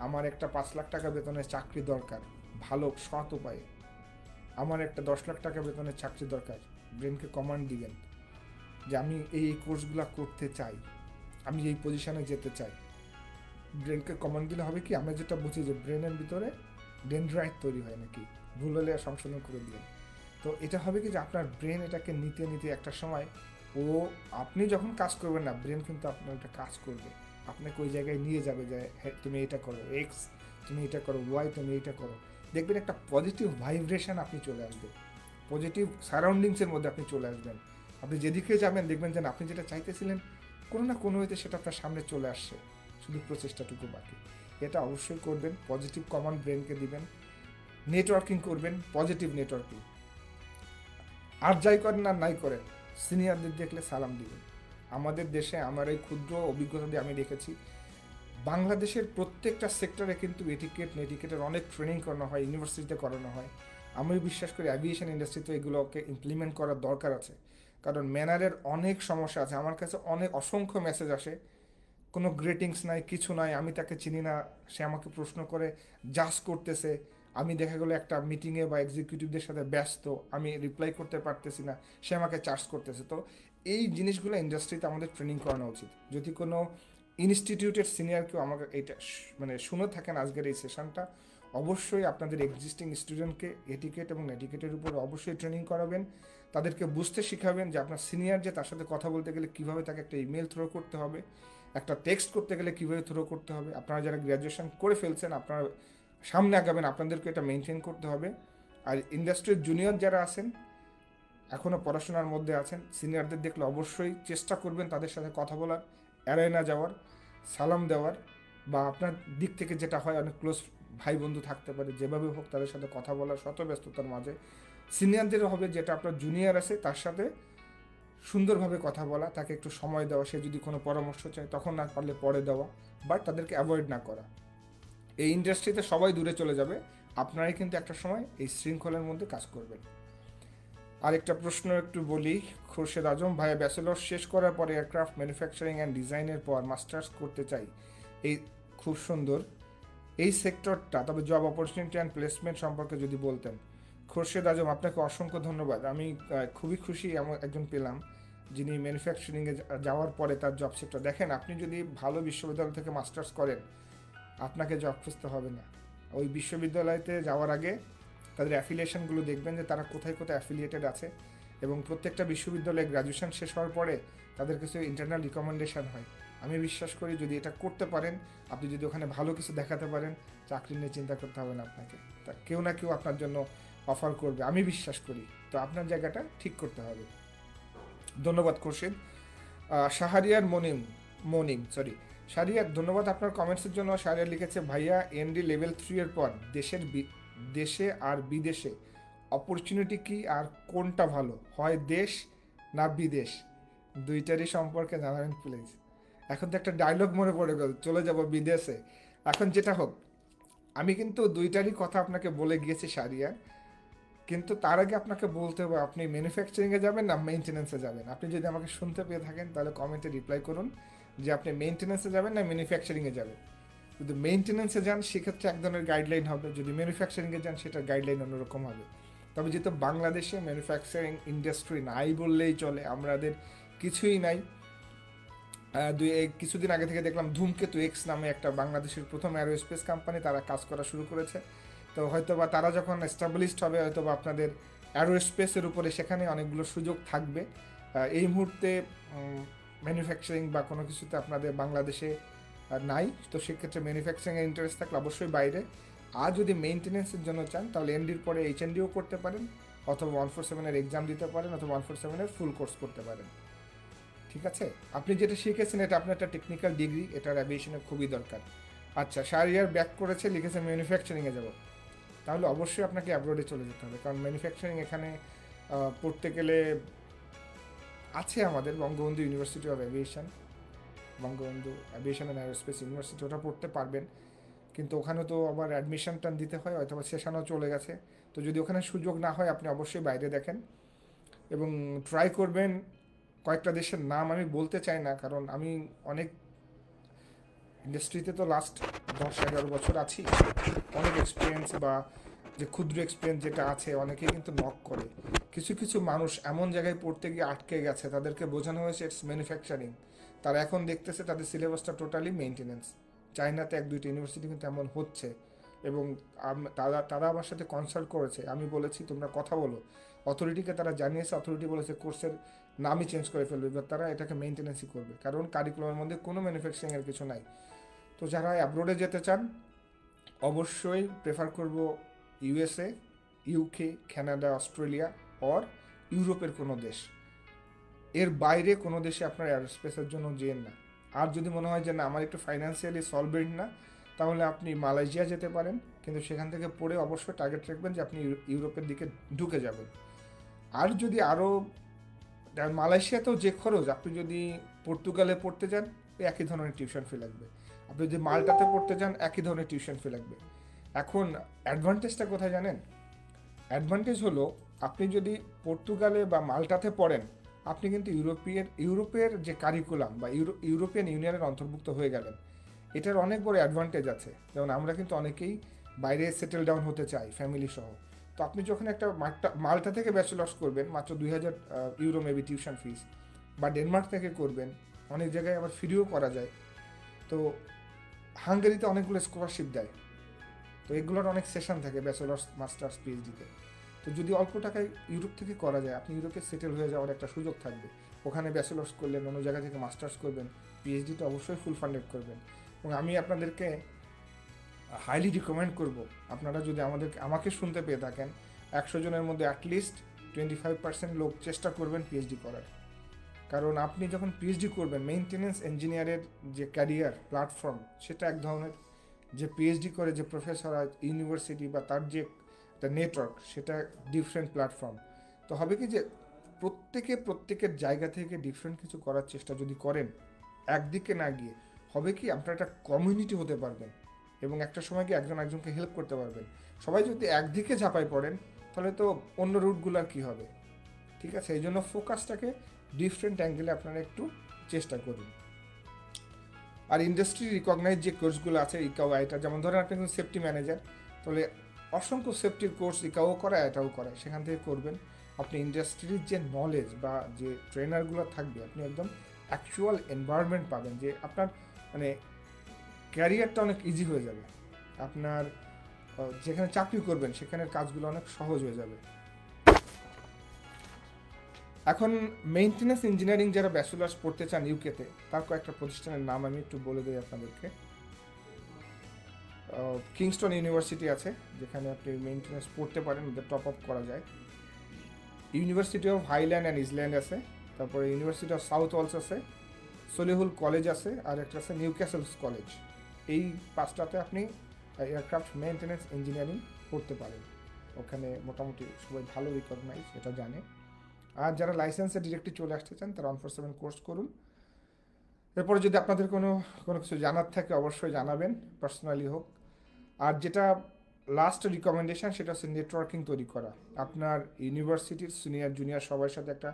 আমার একটা 5 লাখ টাকা বেতনের চাকরি দরকার ভালো সৎ উপায়ে, আমার একটা 10 লাখ টাকা বেতনের চাকরি দরকার। ব্রেনকে কমান্ড দিবেন যে আমি এই কোর্সগুলো করতে চাই, আমি এই পজিশনে যেতে চাই। ব্রেনকে কমান্ড দিলে হবে কি, আমরা যেটা বুঝি যে ব্রেনের ভিতরে ডেনড্রাইট তৈরি হয় নাকি, ভুল হলে সংশোধন করে দিলেন। তো এটা হবে কি যে আপনার ব্রেন এটাকে নিতে নিতে একটা সময় আপনি যখন কাজ করবেন না, ব্রেন কিন্তু আপনার একটা কাজ করবে, আপনাকে ওই জায়গায় নিয়ে যাবে যে হ্যাঁ তুমি এটা করো এক্স, তুমি এটা করো ওয়াই, তুমি এটা করো। দেখবেন একটা পজিটিভ ভাইব্রেশন আপনি চলে আসবে, পজিটিভ সারাউন্ডিংসের মধ্যে আপনি চলে আসবেন। আপনি যেদিকে যাবেন দেখবেন যে আপনি যেটা চাইতেছিলেন কোনো না কোনো হইতে সেটা আপনার সামনে চলে আসছে, শুধু প্রচেষ্টাটুকু বাকি। এটা অবশ্যই করবেন, পজিটিভ কমান্ড ব্রেনকে দিবেন, নেটওয়ার্কিং করবেন, পজিটিভ নেটওয়ার্কিং। আর যাই করেন আর নাই করেন, সিনিয়রদের দেখলে সালাম দিবেন। আমাদের দেশে আমার এই ক্ষুদ্র অভিজ্ঞতা দিয়ে আমি দেখেছি, বাংলাদেশের প্রত্যেকটা সেক্টরে কিন্তু নেটিকেটের অনেক ট্রেনিং করানো হয়, ইউনিভার্সিটিতে করানো হয়। আমি বিশ্বাস করি অ্যাভিয়েশন ইন্ডাস্ট্রিতে এগুলোকে ইমপ্লিমেন্ট করার দরকার আছে, কারণ ম্যানারের অনেক সমস্যা আছে। আমার কাছে অসংখ্য মেসেজ আসে, কোনো গ্রেটিংস নাই, কিছু নাই, আমি তাকে চিনি না, সে আমাকে প্রশ্ন করে জাজ করতেছে, আমি দেখা গেলো একটা মিটিংয়ে বা এক্সিকিউটিভদের সাথে ব্যস্ত, আমি রিপ্লাই করতে পারতেছি না, সে আমাকে চার্জ করতেছে। তো এই জিনিসগুলো ইন্ডাস্ট্রিতে আমাদের ট্রেনিং করানো উচিত। যদি কোনো ইনস্টিটিউটের সিনিয়র কেউ আমাকে এইটা মানে শুনে থাকেন আজকের এই সেশনটা, অবশ্যই আপনাদের এক্সিস্টিং স্টুডেন্টকে এটিকেট এবং এটিকেটের উপর অবশ্যই ট্রেনিং করাবেন, তাদেরকে বুঝতে শিখাবেন যে আপনার সিনিয়র যে তার সাথে কথা বলতে গেলে কীভাবে তাকে একটা ইমেল থ্রো করতে হবে, একটা টেক্সট করতে গেলে কীভাবে থ্রো করতে হবে। আপনারা যারা গ্র্যাজুয়েশন করে ফেলছেন, আপনারা সামনে আগাবেন, আপনাদেরকে এটা মেনটেন করতে হবে। আর ইন্ডাস্ট্রির জুনিয়র যারা আছেন, এখনও পড়াশোনার মধ্যে আছেন, সিনিয়রদের দেখলে অবশ্যই চেষ্টা করবেন তাদের সাথে কথা বলার, এড়ায় না যাওয়ার, সালাম দেওয়ার, বা আপনার দিক থেকে যেটা হয়, অনেক ক্লোজ ভাই বন্ধু থাকতে পারে, যেভাবে হোক তাদের সাথে কথা বলার, শত ব্যস্ততার মাঝে সিনিয়রদের হবে যেটা আপনার জুনিয়র আছে তার সাথে সুন্দরভাবে কথা বলা, তাকে একটু সময় দেওয়া, সে যদি কোনো পরামর্শ চায় তখন না পারলে পরে দেওয়া, বাট তাদেরকে অ্যাভয়েড না করা। এই ইন্ডাস্ট্রিতে সবাই দূরে চলে যাবে, আপনারাই কিন্তু একটা সময় এই শৃঙ্খলার মধ্যে কাজ করবেন। আরেকটা প্রশ্ন একটু বলি, খুরশেদ আজম ভাইয়া, ব্যাচেলর শেষ করার পরে এয়ারক্রাফট ম্যানুফ্যাকচারিং অ্যান্ড ডিজাইনের পর মাস্টার্স করতে চাই, এই খুব সুন্দর এই সেক্টরটা, তবে জব অপরচুনিটি অ্যান্ড প্লেসমেন্ট সম্পর্কে যদি বলতেন। খুরশেদ আজম, আপনাকে অসংখ্য ধন্যবাদ। আমি খুবই খুশি এমন একজন পেলাম যিনি ম্যানুফ্যাকচারিংয়ে যাওয়ার পরে তার জব সেক্টর দেখেন। আপনি যদি ভালো বিশ্ববিদ্যালয় থেকে মাস্টার্স করেন, আপনাকে জব খুঁজতে হবে না। ওই বিশ্ববিদ্যালয়তে যাওয়ার আগে তাদের অ্যাফিলিয়েশনগুলো দেখবেন যে তারা কোথায় কোথায় অ্যাফিলিয়েটেড আছে, এবং প্রত্যেকটা বিশ্ববিদ্যালয়ে গ্র্যাজুয়েশন শেষ হওয়ার পরে তাদের কিছু ইন্টারনাল রিকমেন্ডেশন হয়। আমি বিশ্বাস করি যদি এটা করতে পারেন, আপনি যদি ওখানে ভালো কিছু দেখাতে পারেন, চাকরি নিয়ে চিন্তা করতে হবে না আপনাকে, তা কেউ না কেউ আপনার জন্য অফার করবে, আমি বিশ্বাস করি। তো আপনার জায়গাটা ঠিক করতে হবে। ধন্যবাদ খুরশিদ। শাহরিয়ার শাহরিয়ার, ধন্যবাদ আপনার কমেন্টসের জন্য। শাহরিয়ার লিখেছে, ভাইয়া এনডি লেভেল 3 এর পর দেশে আর বিদেশে অপরচুনিটি কি, আর কোনটা ভালো হয়, দেশ না বিদেশ, দুইটারই সম্পর্কে জানাবেন প্লিজ। এখন তো একটা ডায়লগ মনে পড়ে গেল, চলে যাব বিদেশে। এখন যেটা হোক, আমি কিন্তু দুইটারই কথা আপনাকে বলে গিয়েছি শাহরিয়া, কিন্তু তার আগে আপনাকে বলতে হবে আপনি ম্যানুফ্যাকচারিংয়ে যাবেন না মেইনটেনেন্সে যাবেন। আপনি যদি আমাকে শুনতে পেয়ে থাকেন তাহলে কমেন্টে রিপ্লাই করুন যে আপনি মেইনটেনেন্সে যাবেন না ম্যানুফ্যাকচারিংয়ে যাবেন। যদি মেইনটেনেন্সে যান সেক্ষেত্রে এক ধরনের গাইডলাইন হবে, যদি ম্যানুফ্যাকচারিংয়ে যান সেটার গাইডলাইন অন্যরকম হবে। তবে যেহেতু বাংলাদেশে ম্যানুফ্যাকচারিং ইন্ডাস্ট্রি নাই বললেই চলে, আমাদের কিছুই নাই। কিছুদিন আগে থেকে দেখলাম ধূমকেতু এক্স নামে একটা বাংলাদেশের প্রথম অ্যারোস্পেস কোম্পানি, তারা কাজ করা শুরু করেছে। তো হয়তো বা তারা যখন এস্টাবলিশড হবে, হয়তো বা আপনাদের অ্যারোস্পেসের উপরে সেখানে অনেকগুলো সুযোগ থাকবে। এই মুহূর্তে ম্যানুফ্যাকচারিং বা কোনো কিছুতে আপনাদের বাংলাদেশে নাই, তো সেক্ষেত্রে ম্যানুফ্যাকচারিংয়ের ইন্টারেস্ট থাকলে অবশ্যই বাইরে। আর যদি মেইনটেনেন্সের জন্য চান তাহলে এনডির পরে HNDও করতে পারেন, অথবা 147-এর এক্সাম দিতে পারেন, অথবা 147-এর ফুল কোর্স করতে পারেন। ঠিক আছে, আপনি যেটা শিখেছেন এটা আপনার একটা টেকনিক্যাল ডিগ্রি, এটার অ্যাভিয়েশনের খুবই দরকার। আচ্ছা, শাহরিয়ার ব্যাক করেছে, লিখেছে ম্যানুফ্যাকচারিংয়ে যাব, তাহলে অবশ্যই আপনাকে অ্যাব্রোডে চলে যেতে হবে, কারণ ম্যানুফ্যাকচারিং এখানে পড়তে গেলে আছে আমাদের Bangabandhu university of aviation, Bangabandhu aviation and aerospace university, ওটা পড়তে পারবেন। কিন্তু ওখানে তো আবার অ্যাডমিশনটা দিতে হয়, অথবা সেশনও চলে গেছে। তো যদি ওখানে সুযোগ না হয়, আপনি অবশ্যই বাইরে দেখেন এবং ট্রাই করবেন। কয়েকটা দেশের নাম আমি বলতে চাই না, কারণ আমি অনেক ইন্ডাস্ট্রিতে তো লাস্ট 10-11 বছর আছি, অনেক এক্সপিরিয়েন্স বা যে ক্ষুদ্র এক্সপিরিয়েন্স যেটা আছে, অনেকেই কিন্তু নক করে। কিছু কিছু মানুষ এমন জায়গায় পড়তে গিয়ে আটকে গেছে, তাদেরকে বোঝানো হয়েছে ইটস ম্যানুফ্যাকচারিং, তারা এখন দেখতেছে তাদের সিলেবাসটা টোটালি মেইনটেনেন্স। চায়নাতে 1-2টি ইউনিভার্সিটি কিন্তু এমন হচ্ছে, এবং তারা আমার সাথে কনসাল্ট করেছে। আমি বলেছি তোমরা কথা বলো, অথরিটিকে তারা জানিয়েছে, অথরিটি বলেছে কোর্সের নামই চেঞ্জ করে ফেলবে, এবার তারা এটাকে মেইনটেনেন্সই করবে, কারণ কারিকুলামের মধ্যে কোনো ম্যানুফ্যাকচারিংয়ের কিছু নাই। তো যারা অ্যাব্রোডে যেতে চান অবশ্যই প্রেফার করব USA, UK, Canada, Australia or ইউরোপের কোনো দেশ। এর বাইরে কোনো দেশে আপনার এয়ারস্পেসের জন্য যেন না। আর যদি মনে হয় যে না আমার একটু ফাইন্যান্সিয়ালি সলভেন্ট না, তাহলে আপনি মালয়েশিয়া যেতে পারেন, কিন্তু সেখান থেকে পড়ে অবশ্যই টার্গেট রাখবেন যে আপনি ইউরোপের দিকে ঢুকে যাবেন। আর যদি আরও মালয়েশিয়াতেও যে খরচ, আপনি যদি পর্তুগালে পড়তে যান একই ধরনের টিউশন ফি লাগবে, আপনি যদি মাল্টাতে পড়তে যান একই ধরনের টিউশন ফি লাগবে। এখন অ্যাডভান্টেজটা কোথায় জানেন? অ্যাডভান্টেজ হলো আপনি যদি পর্তুগালে বা মাল্টাতে পড়েন, আপনি কিন্তু ইউরোপের যে কারিকুলাম বা ইউরোপিয়ান ইউনিয়নের অন্তর্ভুক্ত হয়ে গেলেন। এটার অনেক বড় অ্যাডভান্টেজ আছে। যেমন আমরা কিন্তু অনেকেই বাইরে সেটেল ডাউন হতে চাই ফ্যামিলি সহ। তো আপনি যখন একটা মাল্টা থেকে ব্যাচেলার্স করবেন মাত্র 2,000 ইউরো মেবি টিউশন ফিস, বা ডেনমার্ক থেকে করবেন, অনেক জায়গায় আবার ফ্রিও করা যায়। তো হাঙ্গেরিতে অনেকগুলো স্কলারশিপ দেয়। তো এগুলোর অনেক সেশন থাকে ব্যাচেলার্স, মাস্টার্স, পিএইচডিতে। তো যদি অল্প টাকায় ইউরোপ থেকে করা যায়, আপনি ইউরোপে সেটেল হয়ে যাওয়ার একটা সুযোগ থাকবে। ওখানে ব্যাচেলার্স করলেন, অন্য জায়গা থেকে মাস্টার্স করবেন, পিএইচডিটা অবশ্যই ফুল ফান্ডেড করবেন। এবং আমি আপনাদেরকে হাইলি রিকমেন্ড করব, আপনারা যদি আমাকে শুনতে পেয়ে থাকেন, 100 জনের মধ্যে অ্যাটলিস্ট 25% লোক চেষ্টা করবেন পিএইচডি করার। কারণ আপনি যখন পিএইচডি করবেন, মেইনটেনেন্স ইঞ্জিনিয়ারের যে ক্যারিয়ার প্ল্যাটফর্ম, সেটা এক ধরনের। যে পিএইচডি করে যে প্রফেসর ইউনিভার্সিটি বা তার যে একটা নেটওয়ার্ক, সেটা ডিফারেন্ট প্ল্যাটফর্ম। তো হবে কি যে প্রত্যেকের জায়গা থেকে ডিফারেন্ট কিছু করার চেষ্টা যদি করেন, একদিকে না গিয়ে হবে কি, আপনার একটা কমিউনিটি হতে পারবেন এবং একটা সময় গিয়ে একজন একজনকে হেল্প করতে পারবেন। সবাই যদি একদিকে ঝাঁপাই পড়েন, তাহলে তো অন্য রুটগুলো আর কী হবে? ঠিক আছে, এই জন্য ফোকাসটাকে ডিফারেন্ট অ্যাঙ্গেলে আপনারা একটু চেষ্টা করুন। আর ইন্ডাস্ট্রি রিকগনাইজ যে কোর্সগুলো আছে ইকাও, এটা যেমন ধরেন আপনি কিন্তু সেফটি ম্যানেজার, তাহলে অসংখ্য সেফটির কোর্স ইকাও করায়, এটাও করায়, সেখান থেকে করবেন। আপনি ইন্ডাস্ট্রির যে নলেজ বা যে ট্রেনারগুলো থাকবে, আপনি একদম অ্যাকচুয়াল এনভায়রনমেন্ট পাবেন, যে আপনার মানে ক্যারিয়ারটা অনেক ইজি হয়ে যাবে। আপনার যেখানে চাকরি করবেন সেখানের কাজগুলো অনেক সহজ হয়ে যাবে। এখন মেইনটেনেন্স ইঞ্জিনিয়ারিং যারা ব্যাচেলার্স পড়তে চান ইউকেতে, তার কয়েকটা প্রতিষ্ঠানের নাম আমি একটু বলে দিই আপনাদেরকে। কিংস্টন ইউনিভার্সিটি আছে, যেখানে আপনি মেইনটেনেন্স পড়তে পারেন, ওদের টপ আপ করা যায়। University of highland and Eastland আছে, তারপরে ইউনিভার্সিটি অফ সাউথ ওয়ালস আছে, সলিহুল কলেজ আছে, আর একটা আছে নিউক্যাসলস কলেজ। এই পাঁচটাতে আপনি এয়ারক্রাফট মেইনটেনেন্স ইঞ্জিনিয়ারিং পড়তে পারেন। ওখানে মোটামুটি সবাই ভালো রিকগনাইজ, এটা জানে। আর যারা লাইসেন্সে ডিরেক্টলি চলে আসতে চান, তারা 147 কোর্স করুন। এরপরে যদি আপনাদের কোনো কিছু জানার থাকে অবশ্যই জানাবেন, পার্সোনালি হোক। আর যেটা লাস্ট রিকমেন্ডেশন, সেটা হচ্ছে নেটওয়ার্কিং তৈরি করা। আপনার ইউনিভার্সিটির সিনিয়র জুনিয়র সবার সাথে একটা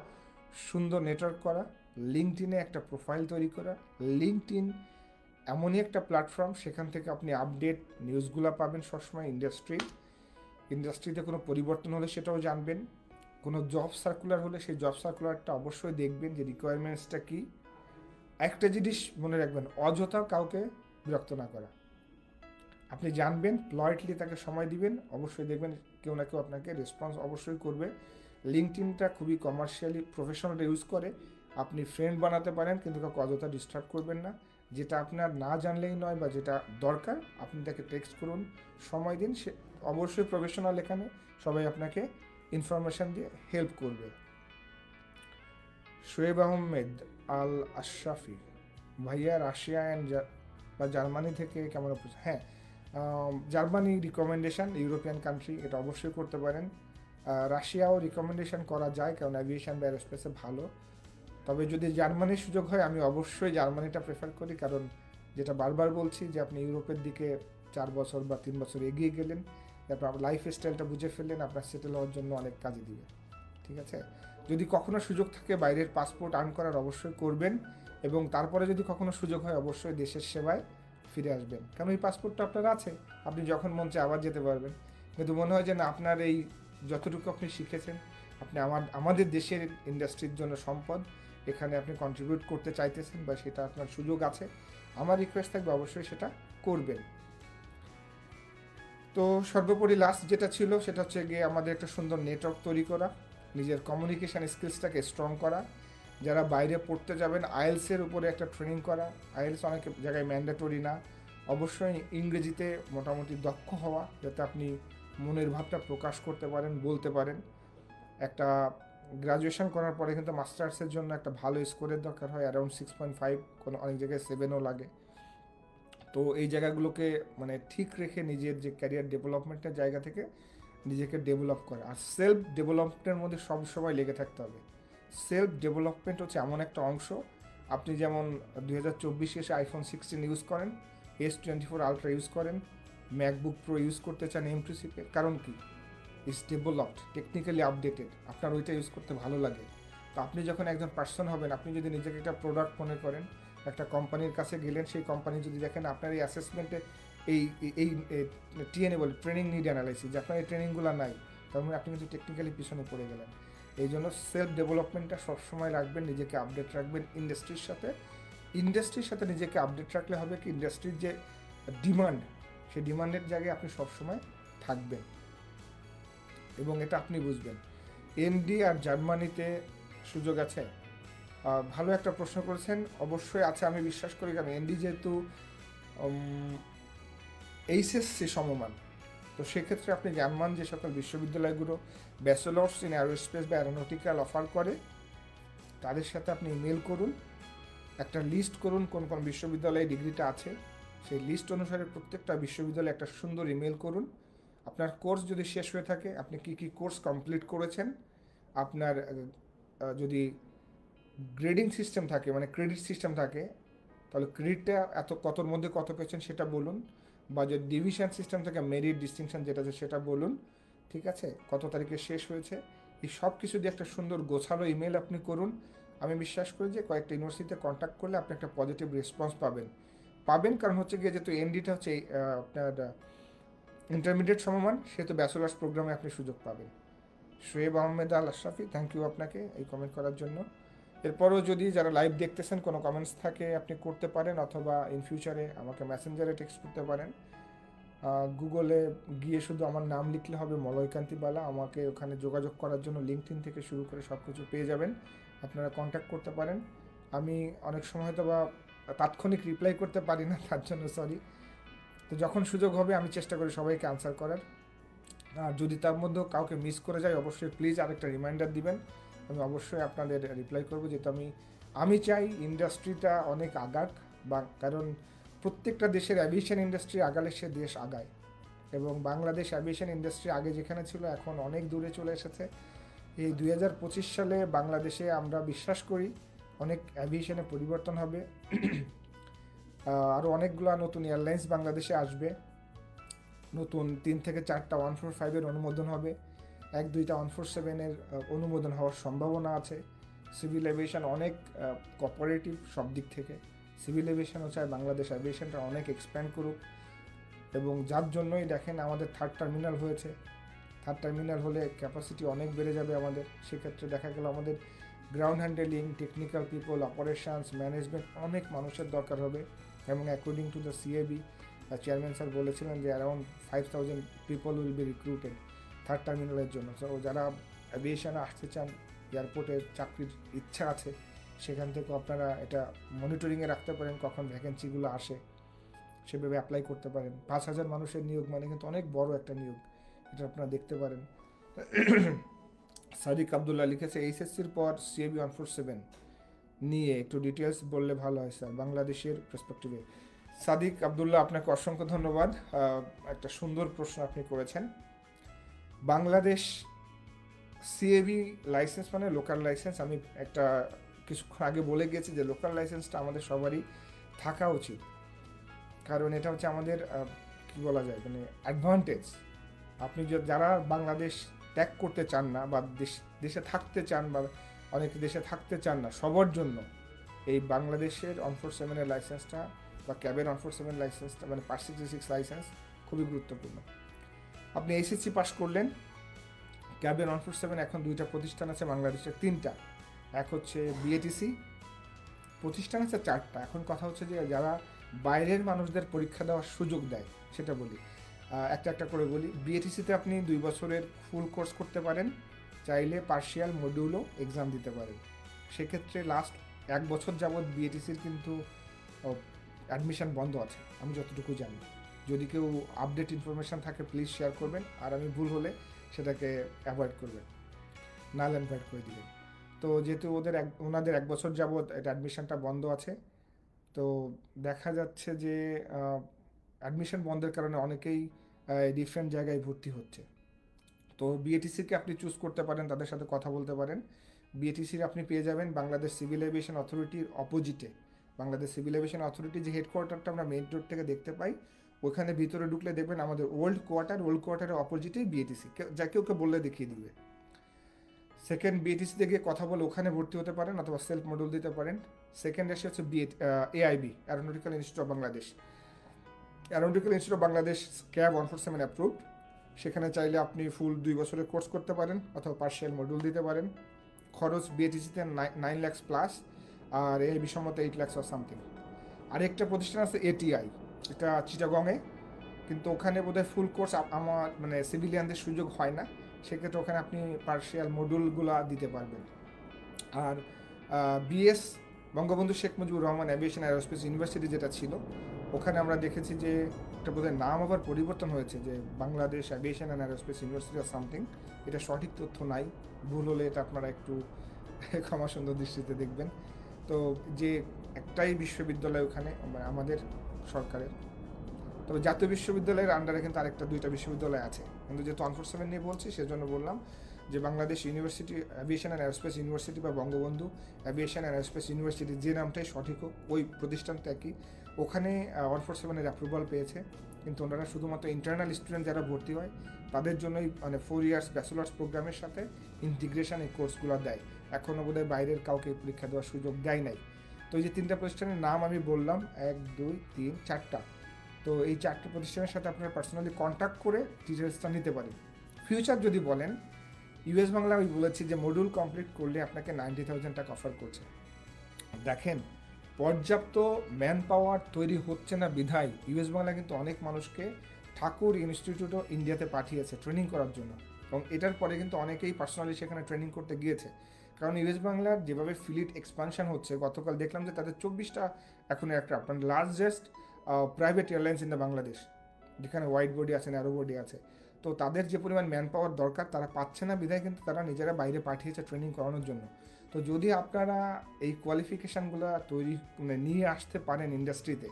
সুন্দর নেটওয়ার্ক করা, লিঙ্কডইনে একটা প্রোফাইল তৈরি করা। লিঙ্কডইন এমনই একটা প্ল্যাটফর্ম, সেখান থেকে আপনি আপডেট নিউজগুলো পাবেন সবসময়। ইন্ডাস্ট্রিতে কোনো পরিবর্তন হলে সেটাও জানবেন। কোনো জব সার্কুলার হলে সেই জব সার্কুলারটা অবশ্যই দেখবেন যে রিকোয়ারমেন্টসটা কী। একটা জিনিস মনে রাখবেন, অযথা কাউকে বিরক্ত না করা। আপনি জানবেন, প্লয়েটলি তাকে সময় দিবেন, অবশ্যই দেখবেন কেউ না কেউ আপনাকে রেসপন্স অবশ্যই করবে। লিঙ্কডইনটা খুবই কমার্শিয়ালি প্রফেশনাল ইউজ করে, আপনি ফ্রেন্ড বানাতে পারেন, কিন্তু কাউকে অযথা ডিস্টার্ব করবেন না। যেটা আপনার না জানলেই নয় বা যেটা দরকার, আপনি তাকে টেক্সট করুন, সময় দিন। সে অবশ্যই প্রফেশনাল, এখানে সবাই আপনাকে ইনফরমেশান দিয়ে হেল্প করবে। শোয়েব আহমেদ আল আশরাফি ভাইয়া, রাশিয়া বা জার্মানি থেকে কেমন? হ্যাঁ, জার্মানি রিকমেন্ডেশন, ইউরোপিয়ান কান্ট্রি, এটা অবশ্যই করতে পারেন। রাশিয়াও রিকমেন্ডেশন করা যায়, কারণ অ্যাভিয়েশন বা এরোস্পেসে ভালো। তবে যদি জার্মানির সুযোগ হয়, আমি অবশ্যই জার্মানিটা প্রেফার করি, কারণ যেটা বারবার বলছি যে আপনি ইউরোপের দিকে 4 বছর বা 3 বছর এগিয়ে গেলেন, তারপর আপনার লাইফ স্টাইলটা বুঝে ফেললেন, আপনার সেটেল হওয়ার জন্য অনেক কাজে দিবে। ঠিক আছে, যদি কখনো সুযোগ থাকে বাইরের পাসপোর্ট আর্ন করার, অবশ্যই করবেন। এবং তারপরে যদি কখনো সুযোগ হয়, অবশ্যই দেশের সেবায় ফিরে আসবেন, কারণ এই পাসপোর্টটা আপনার আছে, আপনি যখন মন চায় আবার যেতে পারবেন। কিন্তু মনে হয় যে না, আপনার এই যতটুকু আপনি শিখেছেন, আপনি আমাদের দেশের ইন্ডাস্ট্রির জন্য সম্পদ, এখানে আপনি কন্ট্রিবিউট করতে চাইতেছেন বা সেটা আপনার সুযোগ আছে, আমার রিকোয়েস্ট থাকবে অবশ্যই সেটা করবেন। তো সর্বোপরি লাস্ট যেটা ছিল, সেটা হচ্ছে গিয়ে আমাদের একটা সুন্দর নেটওয়ার্ক তৈরি করা, নিজের কমিউনিকেশান স্কিলসটাকে স্ট্রং করা। যারা বাইরে পড়তে যাবেন, আইএলসের উপরে একটা ট্রেনিং করা। আইএলস অনেক জায়গায় ম্যান্ডেটরি না, অবশ্যই ইংরেজিতে মোটামুটি দক্ষ হওয়া, যাতে আপনি মনের ভাবটা প্রকাশ করতে পারেন, বলতে পারেন। একটা গ্রাজুয়েশন করার পরে কিন্তু মাস্টার্সের জন্য একটা ভালো স্কোরের দরকার হয়, অ্যারাউন্ড 6.5, কোনো অনেক জায়গায় 7ও লাগে। তো এই জায়গাগুলোকে মানে ঠিক রেখে নিজের যে ক্যারিয়ার ডেভেলপমেন্টের জায়গা থেকে নিজেকে ডেভেলপ করা, আর সেলফ ডেভেলপমেন্টের মধ্যে সব সময় লেগে থাকতে হবে। সেলফ ডেভেলপমেন্ট হচ্ছে এমন একটা অংশ, আপনি যেমন 2024 এসে iPhone 16 ইউজ করেন, S24 Ultra ইউজ করেন, ম্যাকবুক প্রো ইউজ করতে চান M2 কারণ কি? ইটস ডেভেলপড, টেকনিক্যালি আপডেটেড, আপনার ওইটা ইউজ করতে ভালো লাগে। তো আপনি যখন একজন পার্সন হবেন, আপনি যদি নিজেকে একটা প্রোডাক্ট মনে করেন, একটা কোম্পানির কাছে গেলেন, সেই কোম্পানি যদি দেখেন আপনার এই অ্যাসেসমেন্টে এই এই টিএনএ বলে ট্রেনিং নিড অ্যানালাইসিস, যে আপনার এই ট্রেনিংগুলো নাই, তার মানে আপনি কিন্তু টেকনিক্যালি পিছনে পড়ে গেলেন। এই জন্য সেলফ ডেভেলপমেন্টটা সবসময় রাখবেন, নিজেকে আপডেট রাখবেন ইন্ডাস্ট্রির সাথে নিজেকে আপডেট রাখলে হবে কি, ইন্ডাস্ট্রির যে ডিমান্ড, সেই ডিমান্ডের জায়গায় আপনি সবসময় থাকবেন এবং এটা আপনি বুঝবেন। এনডি আর জার্মানিতে সুযোগ আছে? ভালো একটা প্রশ্ন করেছেন, অবশ্যই আছে আমি বিশ্বাস করি, কারণ এনডি যেহেতু এইচএসসি সমমান, তো সেক্ষেত্রে আপনি জার্মান যে সকল বিশ্ববিদ্যালয়গুলো ব্যাচেলর্স ইন অ্যারোস্পেস বা অ্যারোনটিক্যাল অফার করে, তাদের সাথে আপনি ইমেল করুন, একটা লিস্ট করুন কোন কোন বিশ্ববিদ্যালয়ে ডিগ্রিটা আছে, সেই লিস্ট অনুসারে প্রত্যেকটা বিশ্ববিদ্যালয়ে একটা সুন্দর ইমেল করুন। আপনার কোর্স যদি শেষ হয়ে থাকে, আপনি কি কি কোর্স কমপ্লিট করেছেন, আপনার যদি গ্রেডিং সিস্টেম থাকে, মানে ক্রেডিট সিস্টেম থাকে, তাহলে ক্রেডিটটা কতর মধ্যে কত পেয়েছেন সেটা বলুন, বা যদি ডিভিশন সিস্টেম থাকে মেরিট ডিস্টিংশন যেটা আছে সেটা বলুন, ঠিক আছে, কত তারিখে শেষ হয়েছে। এই সব কিছু দিয়ে একটা সুন্দর গোছালো ইমেল আপনি করুন। আমি বিশ্বাস করি যে কয়েকটা ইউনিভার্সিটিতে কন্ট্যাক্ট করলে আপনি একটা পজিটিভ রেসপন্স পাবেন, কারণ হচ্ছে গিয়ে যেহেতু এনডিটা হচ্ছে আপনার ইন্টারমিডিয়েট সমমান, সেহেতু ব্যাচেলার্স প্রোগ্রামে আপনি সুযোগ পাবেন। শোয়েব আহমেদ আল আশরাফি, থ্যাংক ইউ আপনাকে এই কমেন্ট করার জন্য। এরপরও যদি যারা লাইভ দেখতেছেন কোনো কমেন্টস থাকে আপনি করতে পারেন, অথবা ইন ফিউচারে আমাকে মেসেঞ্জারে টেক্সট করতে পারেন। গুগলে গিয়ে শুধু আমার নাম লিখলে হবে, মলয়কান্তি বালা, আমাকে ওখানে যোগাযোগ করার জন্য লিঙ্কডইন থেকে শুরু করে সব কিছু পেয়ে যাবেন, আপনারা কন্ট্যাক্ট করতে পারেন। আমি অনেক সময় হয়তো বা তাৎক্ষণিক রিপ্লাই করতে পারি না, তার জন্য সরি। তো যখন সুযোগ হবে আমি চেষ্টা করি সবাইকে আনসার করার। আর যদি তার মধ্যেও কাউকে মিস করে যায়, অবশ্যই প্লিজ আরেকটা রিমাইন্ডার দিবেন, আমি অবশ্যই আপনাদের রিপ্লাই করবো। যেহেতু আমি চাই ইন্ডাস্ট্রিটা অনেক আগাক, বা কারণ প্রত্যেকটা দেশের অ্যাভিয়েশন ইন্ডাস্ট্রি আগালে সে দেশ আগায়, এবং বাংলাদেশ অ্যাভিয়েশন ইন্ডাস্ট্রি আগে যেখানে ছিল এখন অনেক দূরে চলে এসেছে। এই 2025 সালে বাংলাদেশে আমরা বিশ্বাস করি অনেক অ্যাভিয়েশনে পরিবর্তন হবে, আরও অনেকগুলো নতুন এয়ারলাইন্স বাংলাদেশে আসবে, নতুন 3 থেকে 4টা 145-এর অনুমোদন হবে, 1-2টা 147-এর অনুমোদন হওয়ার সম্ভাবনা আছে। সিভিল এভিয়েশন অনেক কোঅপারেটিভ সব দিক থেকে, সিভিল এভিয়েশনও চায় বাংলাদেশ অ্যাভিয়েশনটা অনেক এক্সপ্যান্ড করুক, এবং যার জন্যই দেখেন আমাদের 3rd টার্মিনাল হয়েছে। 3rd টার্মিনাল হলে ক্যাপাসিটি অনেক বেড়ে যাবে আমাদের, সেক্ষেত্রে দেখা গেল আমাদের ground handling, technical people, operations, management অনেক মানুষের দরকার হবে, এবং according to the CAB chairman sir বলেছিলেন যে around 5000 people will be recruited 3rd টার্মিনালের জন্য। তো যারা অ্যাভিয়েশনে আসতে চান, এয়ারপোর্টে চাকরির ইচ্ছা আছে, সেখান থেকেও আপনারা এটা মনিটরিংয়ে রাখতে পারেন কখন ভ্যাকেন্সিগুলো আসে, সেভাবে অ্যাপ্লাই করতে পারেন। 5000 মানুষের নিয়োগ মানে কিন্তু অনেক বড় একটা নিয়োগ, এটা আপনারা দেখতে পারেন। সাদিক আবদুল্লাহ লিখেছে, এইচএসসির পর সিএবি 147 নিয়ে একটু ডিটেলস বললে ভালো হয় স্যার, বাংলাদেশের পার্সপেক্টিভে। সাদিক আবদুল্লাহ, আপনাকে অসংখ্য ধন্যবাদ, একটা সুন্দর প্রশ্ন আপনি করেছেন। বাংলাদেশ সিএবি লাইসেন্স মানে লোকাল লাইসেন্স, আমি একটা কিছুক্ষণ আগে বলে গেছি যে লোকাল লাইসেন্সটা আমাদের সবারই থাকা উচিত, কারণ এটা হচ্ছে আমাদের কী বলা যায়, মানে অ্যাডভান্টেজ। আপনি যারা বাংলাদেশ ত্যাগ করতে চান না, বা দেশে থাকতে চান, বা অনেক দেশে থাকতে চান না, সবার জন্য এই বাংলাদেশের 147-এর লাইসেন্সটা বা ক্যাবের 147 লাইসেন্সটা, মানে 566 লাইসেন্স খুবই গুরুত্বপূর্ণ। আপনি এইচএসসি পাস করলেন, ক্যাবের 147 এখন 2টা প্রতিষ্ঠান আছে বাংলাদেশের, 3টা, এক হচ্ছে বিএটিসি, প্রতিষ্ঠান আছে 4টা। এখন কথা হচ্ছে যে যারা বাইরের মানুষদের পরীক্ষা দেওয়ার সুযোগ দেয়, সেটা বলি, একটা করে বলি। বিএটিসিতে আপনি 2 বছরের ফুল কোর্স করতে পারেন, চাইলে পার্শিয়াল মডিউলও এক্সাম দিতে পারেন। সেক্ষেত্রে লাস্ট 1 বছর যাবৎ বিএটিসির কিন্তু অ্যাডমিশন বন্ধ আছে আমি যতটুকু জানি। যদি কেউ আপডেট ইনফরমেশান থাকে প্লিজ শেয়ার করবেন, আর আমি ভুল হলে সেটাকে অ্যাভয়েড করবেন, নাল অ্যাভয়েড করে দিবেন। তো যেহেতু ওনাদের 1 বছর যাবৎ এটা অ্যাডমিশনটা বন্ধ আছে, তো দেখা যাচ্ছে যে অ্যাডমিশন বন্ধের কারণে অনেকেই ডিফারেন্ট জায়গায় ভর্তি হচ্ছে। তো বিএটিসিকে আপনি চুজ করতে পারেন, তাদের সাথে কথা বলতে পারেন। বিএটিসির আপনি পেয়ে যাবেন বাংলাদেশ সিভিল এভিয়েশন অথরিটির অপোজিটে। বাংলাদেশ সিভিল এভিয়েশন অথরিটি যে হেডকোয়ার্টারটা আমরা মেইন রোড থেকে দেখতে পাই, ওখানে ভিতরে ঢুকলে দেখবেন আমাদের ওল্ড কোয়ার্টারের অপোজিটেই বিএটিসি, যা কেউ বললে দেখিয়ে দিবে। সেকেন্ড বিএটিসিতে গিয়ে কথা বলে ওখানে ভর্তি হতে পারেন অথবা সেলফ মডিউল দিতে পারেন। সেকেন্ড আসে হচ্ছে AIB, aeronautical institute of Bangladesh. Aeronautical institute of Bangladesh cab 147 approved. সেখানে চাইলে আপনি ফুল 2 বছরের কোর্স করতে পারেন অথবা পার্শিয়াল মডিউল দিতে পারেন। খরচ বিএটিসিতে 9 লাখ প্লাস, আর এআইবি সম্মত 8 লাখ অর সামথিং। আরেকটা প্রতিষ্ঠান আছে এটিআই, এটা চিটাগংয়ে, কিন্তু ওখানে বোধহয় ফুল কোর্স আমার মানে সিভিলিয়ানদের সুযোগ হয় না, সেক্ষেত্রে ওখানে আপনি পার্শিয়াল মডিউলগুলো দিতে পারবেন। আর BS Bangabandhu Sheikh Mujibur Rahman aviation aerospace university যেটা ছিল, ওখানে আমরা দেখেছি যে একটা বোধহয় নাম আবার পরিবর্তন হয়েছে, যে Bangladesh aviation and aerospace university of something. এটা সঠিক তথ্য নাই, ভুল হলে এটা আপনারা একটু ক্ষমা সুন্দর দৃষ্টিতে দেখবেন। তো যে একটাই বিশ্ববিদ্যালয় ওখানে আমাদের সরকারের, তবে জাতীয় বিশ্ববিদ্যালয়ের আন্ডারে কিন্তু আরেকটা 2টা বিশ্ববিদ্যালয় আছে, কিন্তু যেহেতু 147 নিয়ে বলছি সেজন্য বললাম যে Bangladesh university aviation and aerospace university বা Bangabandhu aviation and aerospace university, যে নামটাই সঠিক হোক, ওই প্রতিষ্ঠানটা একই। ওখানে 147-এর অ্যাপ্রুভাল পেয়েছে, কিন্তু ওনারা শুধুমাত্র ইন্টারনাল স্টুডেন্ট যারা ভর্তি হয় তাদের জন্যই মানে 4 ইয়ার্স ব্যাচেলার্স প্রোগ্রামের সাথে ইন্টিগ্রেশন এই কোর্সগুলো দেয়। এখনও বোধহয় বাইরের কাউকে পরীক্ষা দেওয়ার সুযোগ দেয় নাই। তো এই যে 3টা প্রতিষ্ঠানের নাম আমি বললাম, 1 2 3 4টা, তো এই 4টে প্রতিষ্ঠানের সাথে আপনারা পার্সোনালি কন্ট্যাক্ট করে ডিটেলসটা নিতে পারেন। ফিউচার যদি বলেন, ইউএস বাংলা আমি বলেছি যে মডিউল কমপ্লিট করলে আপনাকে 90,000 টাকা অফার করছে। দেখেন, পর্যাপ্ত ম্যান পাওয়ার তৈরি হচ্ছে না বিধায় ইউএস বাংলা কিন্তু অনেক মানুষকে ঠাকুর ইনস্টিটিউট অফ ইন্ডিয়াতে পাঠিয়েছে ট্রেনিং করার জন্য, এবং এটার পরে কিন্তু অনেকেই পার্সোনালি সেখানে ট্রেনিং করতে গিয়েছে। কারণ ইউএস বাংলার যেভাবে ফিলিট এক্সপানশন হচ্ছে, গতকাল দেখলাম যে তাদের 24টা এখন এয়ারক্রাফট, মানে largest private airlines in the Bangladesh, যেখানে হোয়াইট বডি আছে, ন্যারো বডি আছে। তো তাদের যে পরিমাণ ম্যান পাওয়ার দরকার তারা পাচ্ছে না বিধায় কিন্তু তারা নিজেরা বাইরে পাঠিয়েছে ট্রেনিং করানোর জন্য। তো যদি আপনারা এই কোয়ালিফিকেশানগুলো তৈরি মানে নিয়ে আসতে পারেন ইন্ডাস্ট্রিতে,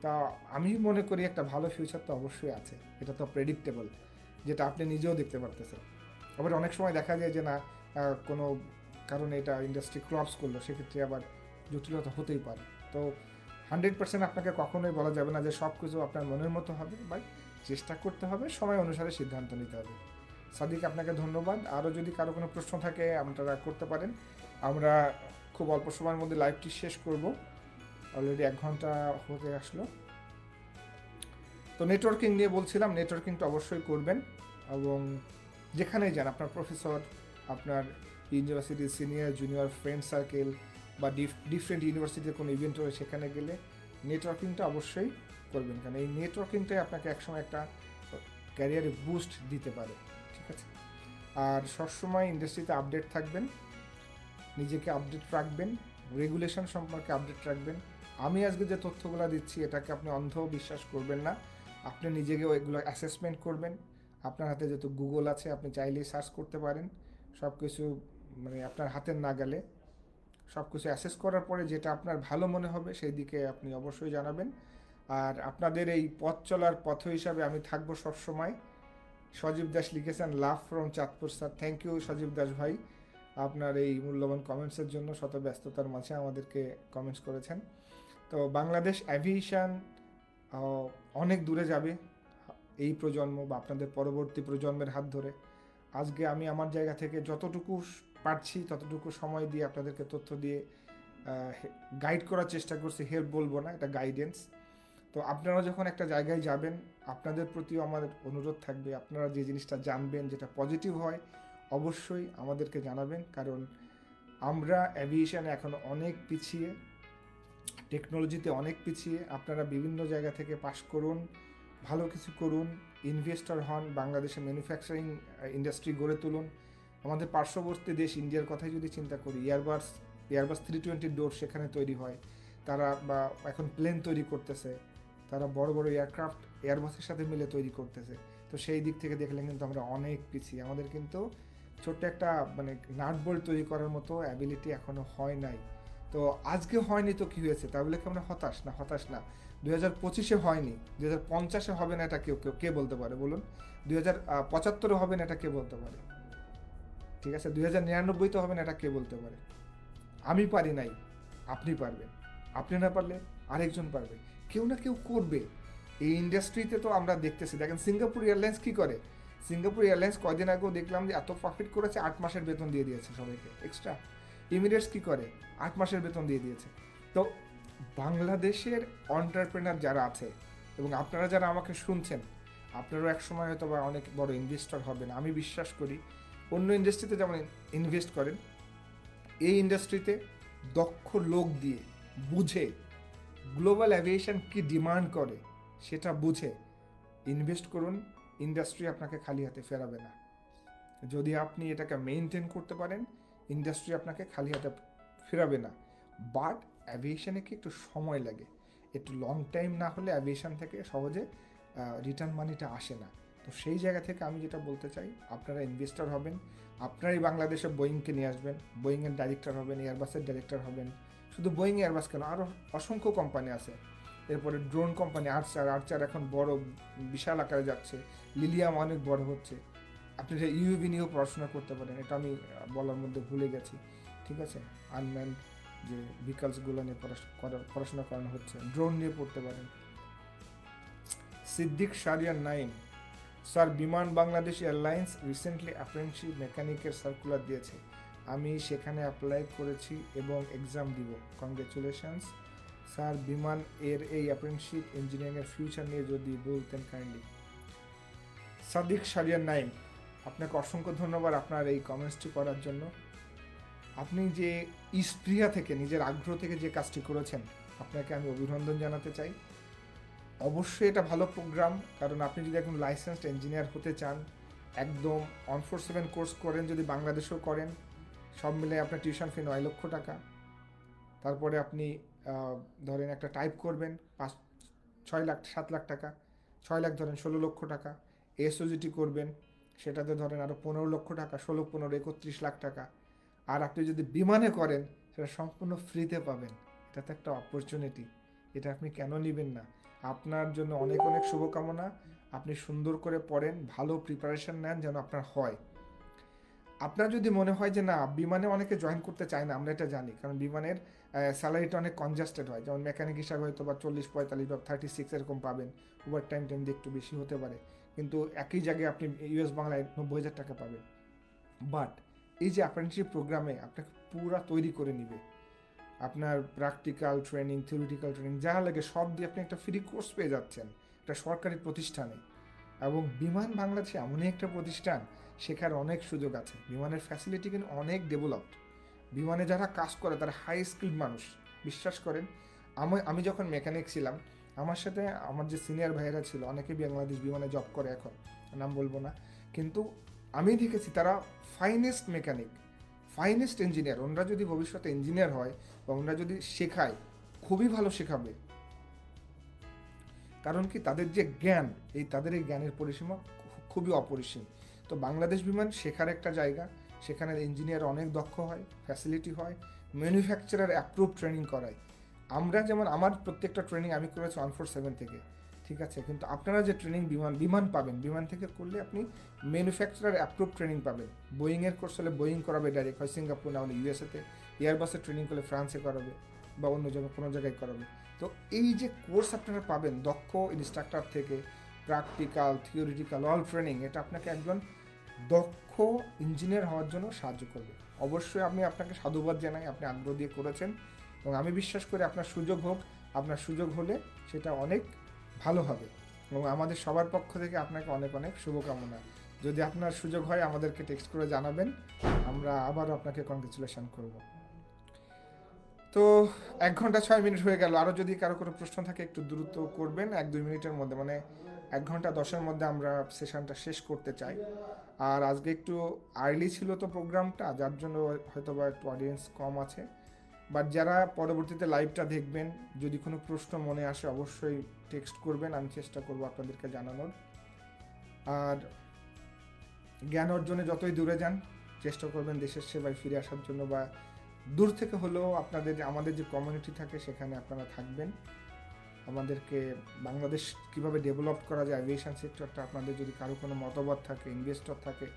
তা আমি মনে করি একটা ভালো ফিউচার তো অবশ্যই আছে। এটা তো প্রেডিক্টেবল, যেটা আপনি নিজেও দেখতে পারতেছেন। আবার অনেক সময় দেখা যায় যে না, কোনো কারণে এটা ইন্ডাস্ট্রি ক্রপস করলো, সেক্ষেত্রে আবার জটিলতা হতেই পারে। তো 100% আপনাকে কখনোই বলা যাবে না যে সব কিছু আপনার মনের মতো হবে, বাট চেষ্টা করতে হবে, সময় অনুসারে সিদ্ধান্ত নিতে হবে। সাদিক, আপনাকে ধন্যবাদ। আরও যদি কারো কোনো প্রশ্ন থাকে আপনারা করতে পারেন। আমরা খুব অল্প সময়ের মধ্যে লাইভটি শেষ করব, অলরেডি 1 ঘন্টা হতে আসলো। তো নেটওয়ার্কিং নিয়ে বলছিলাম, নেটওয়ার্কিংটা অবশ্যই করবেন, এবং যেখানেই যান আপনার প্রফেসর, আপনার ইউনিভার্সিটির সিনিয়র জুনিয়র ফ্রেন্ড সার্কেল বা ডিফারেন্ট ইউনিভার্সিটির কোনো ইভেন্ট হলে সেখানে গেলে নেটওয়ার্কিংটা অবশ্যই করবেন, কারণ এই নেটওয়ার্কিংটাই আপনাকে একসময় একটা ক্যারিয়ারে বুস্ট দিতে পারে। ঠিক আছে, আর সবসময় ইন্ডাস্ট্রিতে আপডেট থাকবেন, নিজেকে আপডেট রাখবেন, রেগুলেশন সম্পর্কে আপডেট রাখবেন। আমি আজকে যে তথ্যগুলো দিচ্ছি এটাকে আপনি অন্ধ বিশ্বাস করবেন না, আপনি নিজেকে এগুলো অ্যাসেসমেন্ট করবেন। আপনার হাতে যেহেতু গুগল আছে, আপনি চাইলেই সার্চ করতে পারেন সব কিছু, মানে আপনার হাতের নাগালে সব কিছু অ্যাসেস করার পরে যেটা আপনার ভালো মনে হবে সেই দিকে আপনি অবশ্যই জানাবেন। আর আপনাদের এই পথ চলার পথ হিসাবে আমি থাকবো সবসময়। সজীব দাস লিখেছেন, love from Chandpur sir. Thank you Sajib Das ভাই, আপনার এই মূল্যবান কমেন্টসের জন্য। শত ব্যস্ততার মাঝে আমাদেরকে কমেন্টস করেছেন। তো বাংলাদেশ অ্যাভিয়েশন অনেক দূরে যাবে এই প্রজন্ম বা আপনাদের পরবর্তী প্রজন্মের হাত ধরে। আজকে আমি আমার জায়গা থেকে যতটুকু পারছি ততটুকু সময় দিয়ে আপনাদেরকে তথ্য দিয়ে গাইড করার চেষ্টা করছি, হেল্প বলবো না, এটা গাইডেন্স। তো আপনারা যখন একটা জায়গায় যাবেন, আপনাদের প্রতিও আমার অনুরোধ থাকবে, আপনারা যে জিনিসটা জানবেন যেটা পজিটিভ হয় অবশ্যই আমাদেরকে জানাবেন, কারণ আমরা অ্যাভিয়েশনে এখন অনেক পিছিয়ে, টেকনোলজিতে অনেক পিছিয়ে। আপনারা বিভিন্ন জায়গা থেকে পাস করুন, ভালো কিছু করুন, ইনভেস্টর হন, বাংলাদেশে ম্যানুফ্যাকচারিং ইন্ডাস্ট্রি গড়ে তুলুন। আমাদের পার্শ্ববর্তী দেশ ইন্ডিয়ার কথাই যদি চিন্তা করি, এয়ারবাস 320 ডোর সেখানে তৈরি হয়, তারা বা এখন প্লেন তৈরি করতেছে, তারা বড় বড় এয়ারক্রাফট এয়ারবাসের সাথে মিলে তৈরি করতেছে। তো সেই দিক থেকে দেখলে কিন্তু আমরা অনেক পিছিয়ে। আমাদের কিন্তু ছোট্ট একটা মানে নাট বোল্ট তৈরি করার মতো অ্যাবিলিটি এখনও হয় নাই। তো আজকে হয়নি তো কী হয়েছে, তাহলে কি আমরা হতাশ না? হতাশ না। 2025-এ হয়নি, 2050-এ হবে না, এটা কে বলতে পারে বলুন? 2075-এ হবে না, এটা কে বলতে পারে? ঠিক আছে, 2099-তে হবে না, এটা কে বলতে পারে? আমি পারি নাই, আপনি পারবেন। আপনি না পারলে আরেকজন পারবে, কেউ না কেউ করবে। এই ইন্ডাস্ট্রিতে তো আমরা দেখতেছি, দেখেন সিঙ্গাপুর এয়ারলাইন্স কী করে, সিঙ্গাপুর এয়ারলাইন্স কয়দিন আগেও দেখলাম যে এত প্রফিট করেছে, 8 মাসের বেতন দিয়ে দিয়েছে সবাইকে এক্সট্রা। এমিরেটস কি করে, 8 মাসের বেতন দিয়ে দিয়েছে। তো বাংলাদেশের এন্টারপ্রেনার যারা আছে এবং আপনারা যারা আমাকে শুনছেন, আপনারাও এক সময় হয়তো বা অনেক বড় ইনভেস্টর হবেন। আমি বিশ্বাস করি অন্য ইন্ডাস্ট্রিতে যেমন ইনভেস্ট করেন, এই ইন্ডাস্ট্রিতে দক্ষ লোক দিয়ে বুঝে গ্লোবাল অ্যাভিয়েশন কি ডিমান্ড করে সেটা বুঝে ইনভেস্ট করুন। ইন্ডাস্ট্রি আপনাকে খালি হাতে ফেরাবে না। যদি আপনি এটাকে মেনটেন করতে পারেন, ইন্ডাস্ট্রি আপনাকে খালি হাতে ফেরাবে না। বাট অ্যাভিয়েশনে কি একটু সময় লাগে, একটু লং টাইম না হলে অ্যাভিয়েশন থেকে সহজে রিটার্ন মানিটা আসে না। তো সেই জায়গা থেকে আমি যেটা বলতে চাই, আপনারা ইনভেস্টর হবেন, আপনারাই বাংলাদেশে বোয়িংকে নিয়ে আসবেন, বোয়িংয়ের ডাইরেক্টর হবেন, এয়ারবাসের ডাইরেক্টর হবেন। শুধু বোয়িং এয়ারবাস কেন, আরও অসংখ্য কোম্পানি আছে। এরপরে ড্রোন কোম্পানি আর্চার এখন বড় বিশাল আকারে যাচ্ছে, লিলিয়াম অনেক বড় হচ্ছে। আপনি যে ইউএভি নিয়েও পড়াশোনা করতে পারেন, এটা আমি বলার মধ্যে ভুলে গেছি, ঠিক আছে। আনম্যান্ড যে ভেহিকলসগুলো নিয়ে পড়াশোনা করানো হচ্ছে, ড্রোন নিয়ে পড়তে পারেন। Siddique Shahriar Naim, sir Biman Bangladesh airlines recently apprenticeship মেকানিকের সার্কুলার দিয়েছে, আমি সেখানে অ্যাপ্লাই করেছি এবং এক্সাম দিব, কংগ্রেচুলেশনস স্যার। বিমান এর এই অ্যাপ্রেন্টিসশিপ ইঞ্জিনিয়ারিংয়ের ফিউচার নিয়ে যদি বলতেন কাইন্ডলি। সাদিক শাহরিয়ার নাইম, আপনাকে অসংখ্য ধন্যবাদ আপনার এই কমেন্টসটি করার জন্য। আপনি যে স্পৃহা থেকে, নিজের আগ্রহ থেকে যে কাজটি করেছেন, আপনাকে আমি অভিনন্দন জানাতে চাই। অবশ্যই এটা ভালো প্রোগ্রাম, কারণ আপনি যদি এখন লাইসেন্সড ইঞ্জিনিয়ার হতে চান, একদম 147 কোর্স করেন, যদি বাংলাদেশেও করেন, সব মিলে আপনার টিউশন ফি 9 লক্ষ টাকা। তারপরে আপনি ধরেন একটা টাইপ করবেন 6 লাখ 7 লাখ টাকা, 6 লাখ ধরেন 16 লক্ষ টাকা। এসওজিটি করবেন, সেটাতে ধরেন আরও 15 লক্ষ টাকা, 16 15 31 লাখ টাকা। আর আপনি যদি বিমানে করেন, সেটা সম্পূর্ণ ফ্রিতে পাবেন। এটা তো একটা অপরচুনিটি, এটা আপনি কেন নেবেন না? আপনার জন্য অনেক অনেক শুভকামনা। আপনি সুন্দর করে পড়েন, ভালো প্রিপারেশন নেন যেন আপনার হয়। আপনার যদি মনে হয় যে না, বিমানে অনেকে জয়েন করতে চায় না, আমরা এটা জানি, কারণ বিমানের স্যালারিটা অনেক কনজাস্টেড হয়। যেমন মেকানিক হিসাবে হয়তো বা 40 45 বা 36 এরকম পাবেন, ওভার টাইম দিয়ে একটু বেশি হতে পারে, কিন্তু একই জায়গায় আপনি ইউএস বাংলায় 90,000 টাকা পাবেন। বাট এই যে অ্যাপ্রেন্টিসশিপ প্রোগ্রামে আপনাকে পুরা তৈরি করে নিবে, আপনার প্র্যাকটিক্যাল ট্রেনিং, থিওরিটিক্যাল ট্রেনিং যা লাগে সব দিয়ে আপনি একটা ফ্রি কোর্স পেয়ে যাচ্ছেন একটা সরকারি প্রতিষ্ঠানে। এবং বিমান বাংলাদেশে এমনই একটা প্রতিষ্ঠান, শেখার অনেক সুযোগ আছে। বিমানের ফ্যাসিলিটি কিন্তু অনেক ডেভেলপড। বিমানে যারা কাজ করে তারা হাই স্কিল্ড মানুষ, বিশ্বাস করেন। আমি যখন মেকানিক ছিলাম, আমার সাথে আমার যে সিনিয়র ভাইয়েরা ছিল, অনেকে বাংলাদেশ বিমানে জব করে, এখন নাম বলবো না, কিন্তু আমি দেখেছি তারা ফাইনেস্ট মেকানিক, ফাইনেস্ট ইঞ্জিনিয়ার। ওনারা যদি ভবিষ্যতে ইঞ্জিনিয়ার হয় বা ওনারা যদি শেখায়, খুবই ভালো শেখাবে। কারণ কি, তাদের যে জ্ঞান, তাদের এই জ্ঞানের পরিসীমা খুবই অপরিসীম। তো বাংলাদেশ বিমান শেখার একটা জায়গা, সেখানে ইঞ্জিনিয়ার অনেক দক্ষ হয়, ফ্যাসিলিটি হয়, ম্যানুফ্যাকচারার অ্যাপ্রুভ ট্রেনিং করায়। আমরা যেমন, আমার প্রত্যেকটা ট্রেনিং আমি করেছি 147 থেকে, ঠিক আছে। কিন্তু আপনারা যে ট্রেনিং বিমান পাবেন, বিমান থেকে করলে আপনি ম্যানুফ্যাকচারার অ্যাপ্রুভ ট্রেনিং পাবেন। বোয়িংয়ের কোর্স হলে বোয়িং করাবে ডাইরেক্ট, হয় সিঙ্গাপুর না হলে ইউএসএতে। এয়ারবাসের ট্রেনিং করলে ফ্রান্সে করাবে বা অন্য জায়গায় কোনো জায়গায় করাবে। তো এই যে কোর্স আপনারা পাবেন দক্ষ ইনস্ট্রাক্টর থেকে, প্র্যাকটিক্যাল থিওরিটিক্যাল অল ট্রেনিং, এটা আপনাকে একজন দক্ষ ইঞ্জিনিয়ার হওয়ার জন্য সাহায্য করবে। অবশ্যই আমি আপনাকে সাধুবাদ জানাই, আপনি আগ্রহ দিয়ে করেছেন এবং আমি বিশ্বাস করি আপনার সুযোগ হোক, আপনার সুযোগ হলে সেটা অনেক ভালো হবে। এবং আমাদের সবার পক্ষ থেকে আপনাকে অনেক অনেক শুভকামনা। যদি আপনার সুযোগ হয় আমাদেরকে টেক্সট করে জানাবেন, আমরা আবারও আপনাকে কংগ্রেচুলেশন করব। তো 1 ঘন্টা 6 মিনিট হয়ে গেল। আরও যদি কারো কোনো প্রশ্ন থাকে একটু দ্রুত করবেন, 1-2 মিনিটের মধ্যে, মানে 1 ঘন্টা 10-এর মধ্যে আমরা সেশনটা শেষ করতে চাই। আর আজকে একটু আর্লি ছিল তো প্রোগ্রামটা, যার জন্য হয়তো বা একটু অডিয়েন্স কম আছে। বাট যারা পরবর্তীতে লাইভটা দেখবেন, যদি কোনো প্রশ্ন মনে আসে অবশ্যই টেক্সট করবেন, আমি চেষ্টা করব আপনাদেরকে জানানোর। আর জ্ঞান অর্জনে যতই দূরে যান, চেষ্টা করবেন দেশের সেবায় ফিরে আসার জন্য, বা দূর থেকে হলেও আমাদের যে কমিউনিটি থাকে সেখানে আপনারা থাকবেন। আমাদেরকে বাংলাদেশ কীভাবে ডেভেলপ করা যায় এভিয়েশন সেক্টরটা, আপনাদের যদি কারো কোনো মতামত থাকে, ইনভেস্টর থাকে,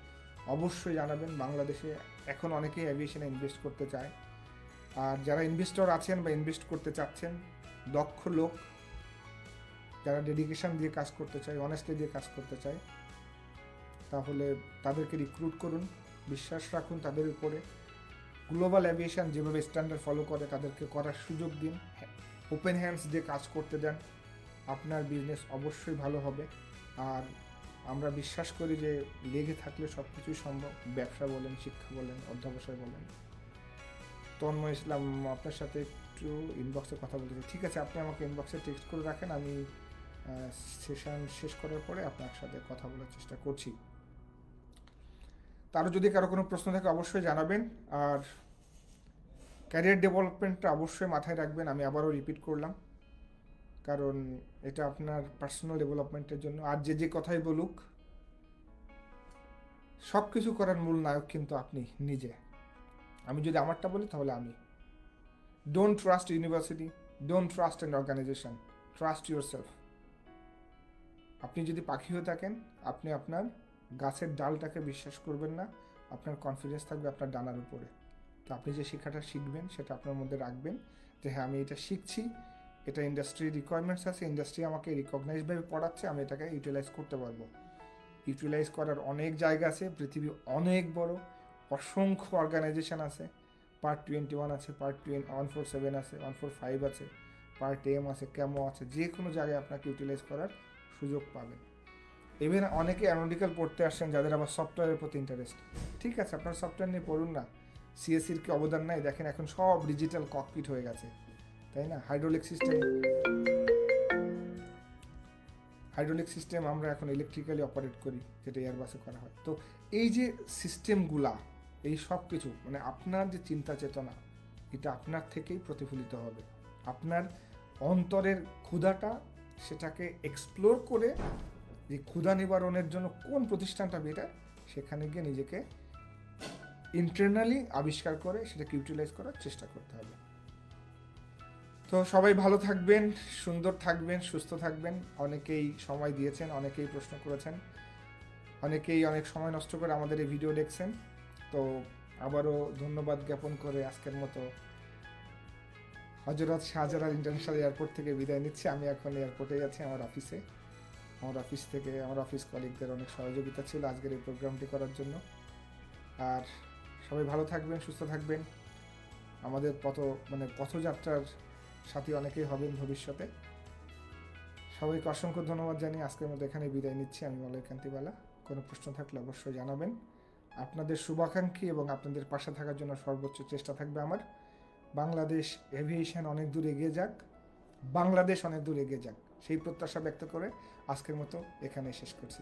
অবশ্যই জানাবেন। বাংলাদেশে এখন অনেকেই এভিয়েশনে ইনভেস্ট করতে চায়। আর যারা ইনভেস্টর আছেন বা ইনভেস্ট করতে চাচ্ছেন, দক্ষ লোক যারা ডেডিকেশন দিয়ে কাজ করতে চায়, অনেস্টলি দিয়ে কাজ করতে চায়, তাহলে তাদেরকে রিক্রুট করুন, বিশ্বাস রাখুন তাদের উপরে। গ্লোবাল অ্যাভিয়েশন যেভাবে স্ট্যান্ডার্ড ফলো করে তাদেরকে করার সুযোগ দিন, ওপেন হ্যান্ডস দিয়ে কাজ করতে দেন, আপনার বিজনেস অবশ্যই ভালো হবে। আর আমরা বিশ্বাস করি যে লেগে থাকলে সব কিছুই সম্ভব, ব্যবসা বলেন, শিক্ষা বলেন, অধ্যবসায় বলেন। তন্ময় ইসলাম, আপনার সাথে একটু ইনবক্সে কথা বলতে চাই। ঠিক আছে, আপনি আমাকে ইনবক্সে টেক্সট করে রাখেন, আমি সেশন শেষ করার পরে আপনার সাথে কথা বলার চেষ্টা করছি। তারও যদি কারো কোনো প্রশ্ন থাকে অবশ্যই জানাবেন। আর ক্যারিয়ার ডেভেলপমেন্টটা অবশ্যই মাথায় রাখবেন, আমি আবারও রিপিট করলাম, কারণ এটা আপনার পার্সোনাল ডেভেলপমেন্টের জন্য। আর যে কথাই বলুক, সব কিছু করার মূল নায়ক কিন্তু আপনি নিজে। আমি যদি আমারটা বলি তাহলে আমি। Don't trust university, don't trust an organisation, trust yourself. আপনি যদি পাখি হয়ে থাকেন, আপনি আপনার গাছের ডালটাকে বিশ্বাস করবেন না, আপনার কনফিডেন্স থাকবে আপনার ডানার উপরে। তো আপনি যে শিক্ষাটা শিখবেন সেটা আপনার মধ্যে রাখবেন, যে হ্যাঁ আমি এটা শিখছি, এটা ইন্ডাস্ট্রি রিকোয়ারমেন্টস আছে, ইন্ডাস্ট্রি আমাকে রিকগনাইজভাবে পড়াচ্ছে, আমি এটাকে ইউটিলাইজ করতে পারবো। ইউটিলাইজ করার অনেক জায়গা আছে, পৃথিবী অনেক বড়, অসংখ্য অর্গানাইজেশন আছে। পার্ট 21 আছে, পার্ট 147 আছে, 145 আছে, পার্ট এম আছে, ক্যামো আছে, যে কোনো জায়গায় আপনাকে ইউটিলাইজ করার সুযোগ পাবেন। ইভেন অনেকে অ্যানালিটিক্যাল পড়তে আসছেন যাদের আবার সফটওয়্যারের প্রতি ইন্টারেস্ট। ঠিক আছে, আপনার সফটওয়্যার নিয়ে পড়ুন না, সিএসসির কি অবদান নাই? দেখেন এখন সব ডিজিটাল ককপিট হয়ে গেছে, তাই না? হাইড্রোলিক সিস্টেম আমরা এখন ইলেকট্রিক্যালি অপারেট করি, যেটা এয়ারবাসে করা হয়। তো এই যে সিস্টেমগুলা, এই সব কিছু মানে আপনার যে চিন্তা চেতনা, এটা আপনার থেকেই প্রতিফলিত হবে। আপনার অন্তরের ক্ষুধাটা, সেটাকে এক্সপ্লোর করে যে ক্ষুধা নিবারণের জন্য কোন প্রতিষ্ঠানটা বেটার, সেখানে গিয়ে নিজেকে ইন্টারনালি আবিষ্কার করে সেটাকে ইউটিলাইজ করার চেষ্টা করতে হবে। তো সবাই ভালো থাকবেন, সুন্দর থাকবেন, সুস্থ থাকবেন। অনেকেই সময় দিয়েছেন, অনেকেই প্রশ্ন করেছেন, অনেকেই অনেক সময় নষ্ট করে আমাদের এই ভিডিও দেখছেন। তো আবারও ধন্যবাদ জ্ঞাপন করে আজকের মতো হযরত শাহজালাল ইন্টারন্যাশনাল এয়ারপোর্ট থেকে বিদায় নিচ্ছি। আমি এখন এয়ারপোর্টে যাচ্ছি আমার অফিসে। আমার অফিস কলিগদের অনেক সহযোগিতা ছিল আজকের এই প্রোগ্রামটি করার জন্য। আর সবাই ভালো থাকবেন, সুস্থ থাকবেন। আমাদের পথযাত্রার সাথী অনেকেই হবেন ভবিষ্যতে। সবাইকে অসংখ্য ধন্যবাদ জানিয়ে আজকের মতো এখানে বিদায় নিচ্ছি। আমি মলয় কান্তিবালা। কোনো প্রশ্ন থাকলে অবশ্যই জানাবেন। আপনাদের শুভাকাঙ্ক্ষী এবং আপনাদের পাশে থাকার জন্য সর্বোচ্চ চেষ্টা থাকবে আমার। বাংলাদেশ এভিয়েশন অনেক দূর এগিয়ে যাক, বাংলাদেশ অনেক দূর এগিয়ে যাক, সেই প্রত্যাশা ব্যক্ত করে আজকের মতো এখানে শেষ করছি।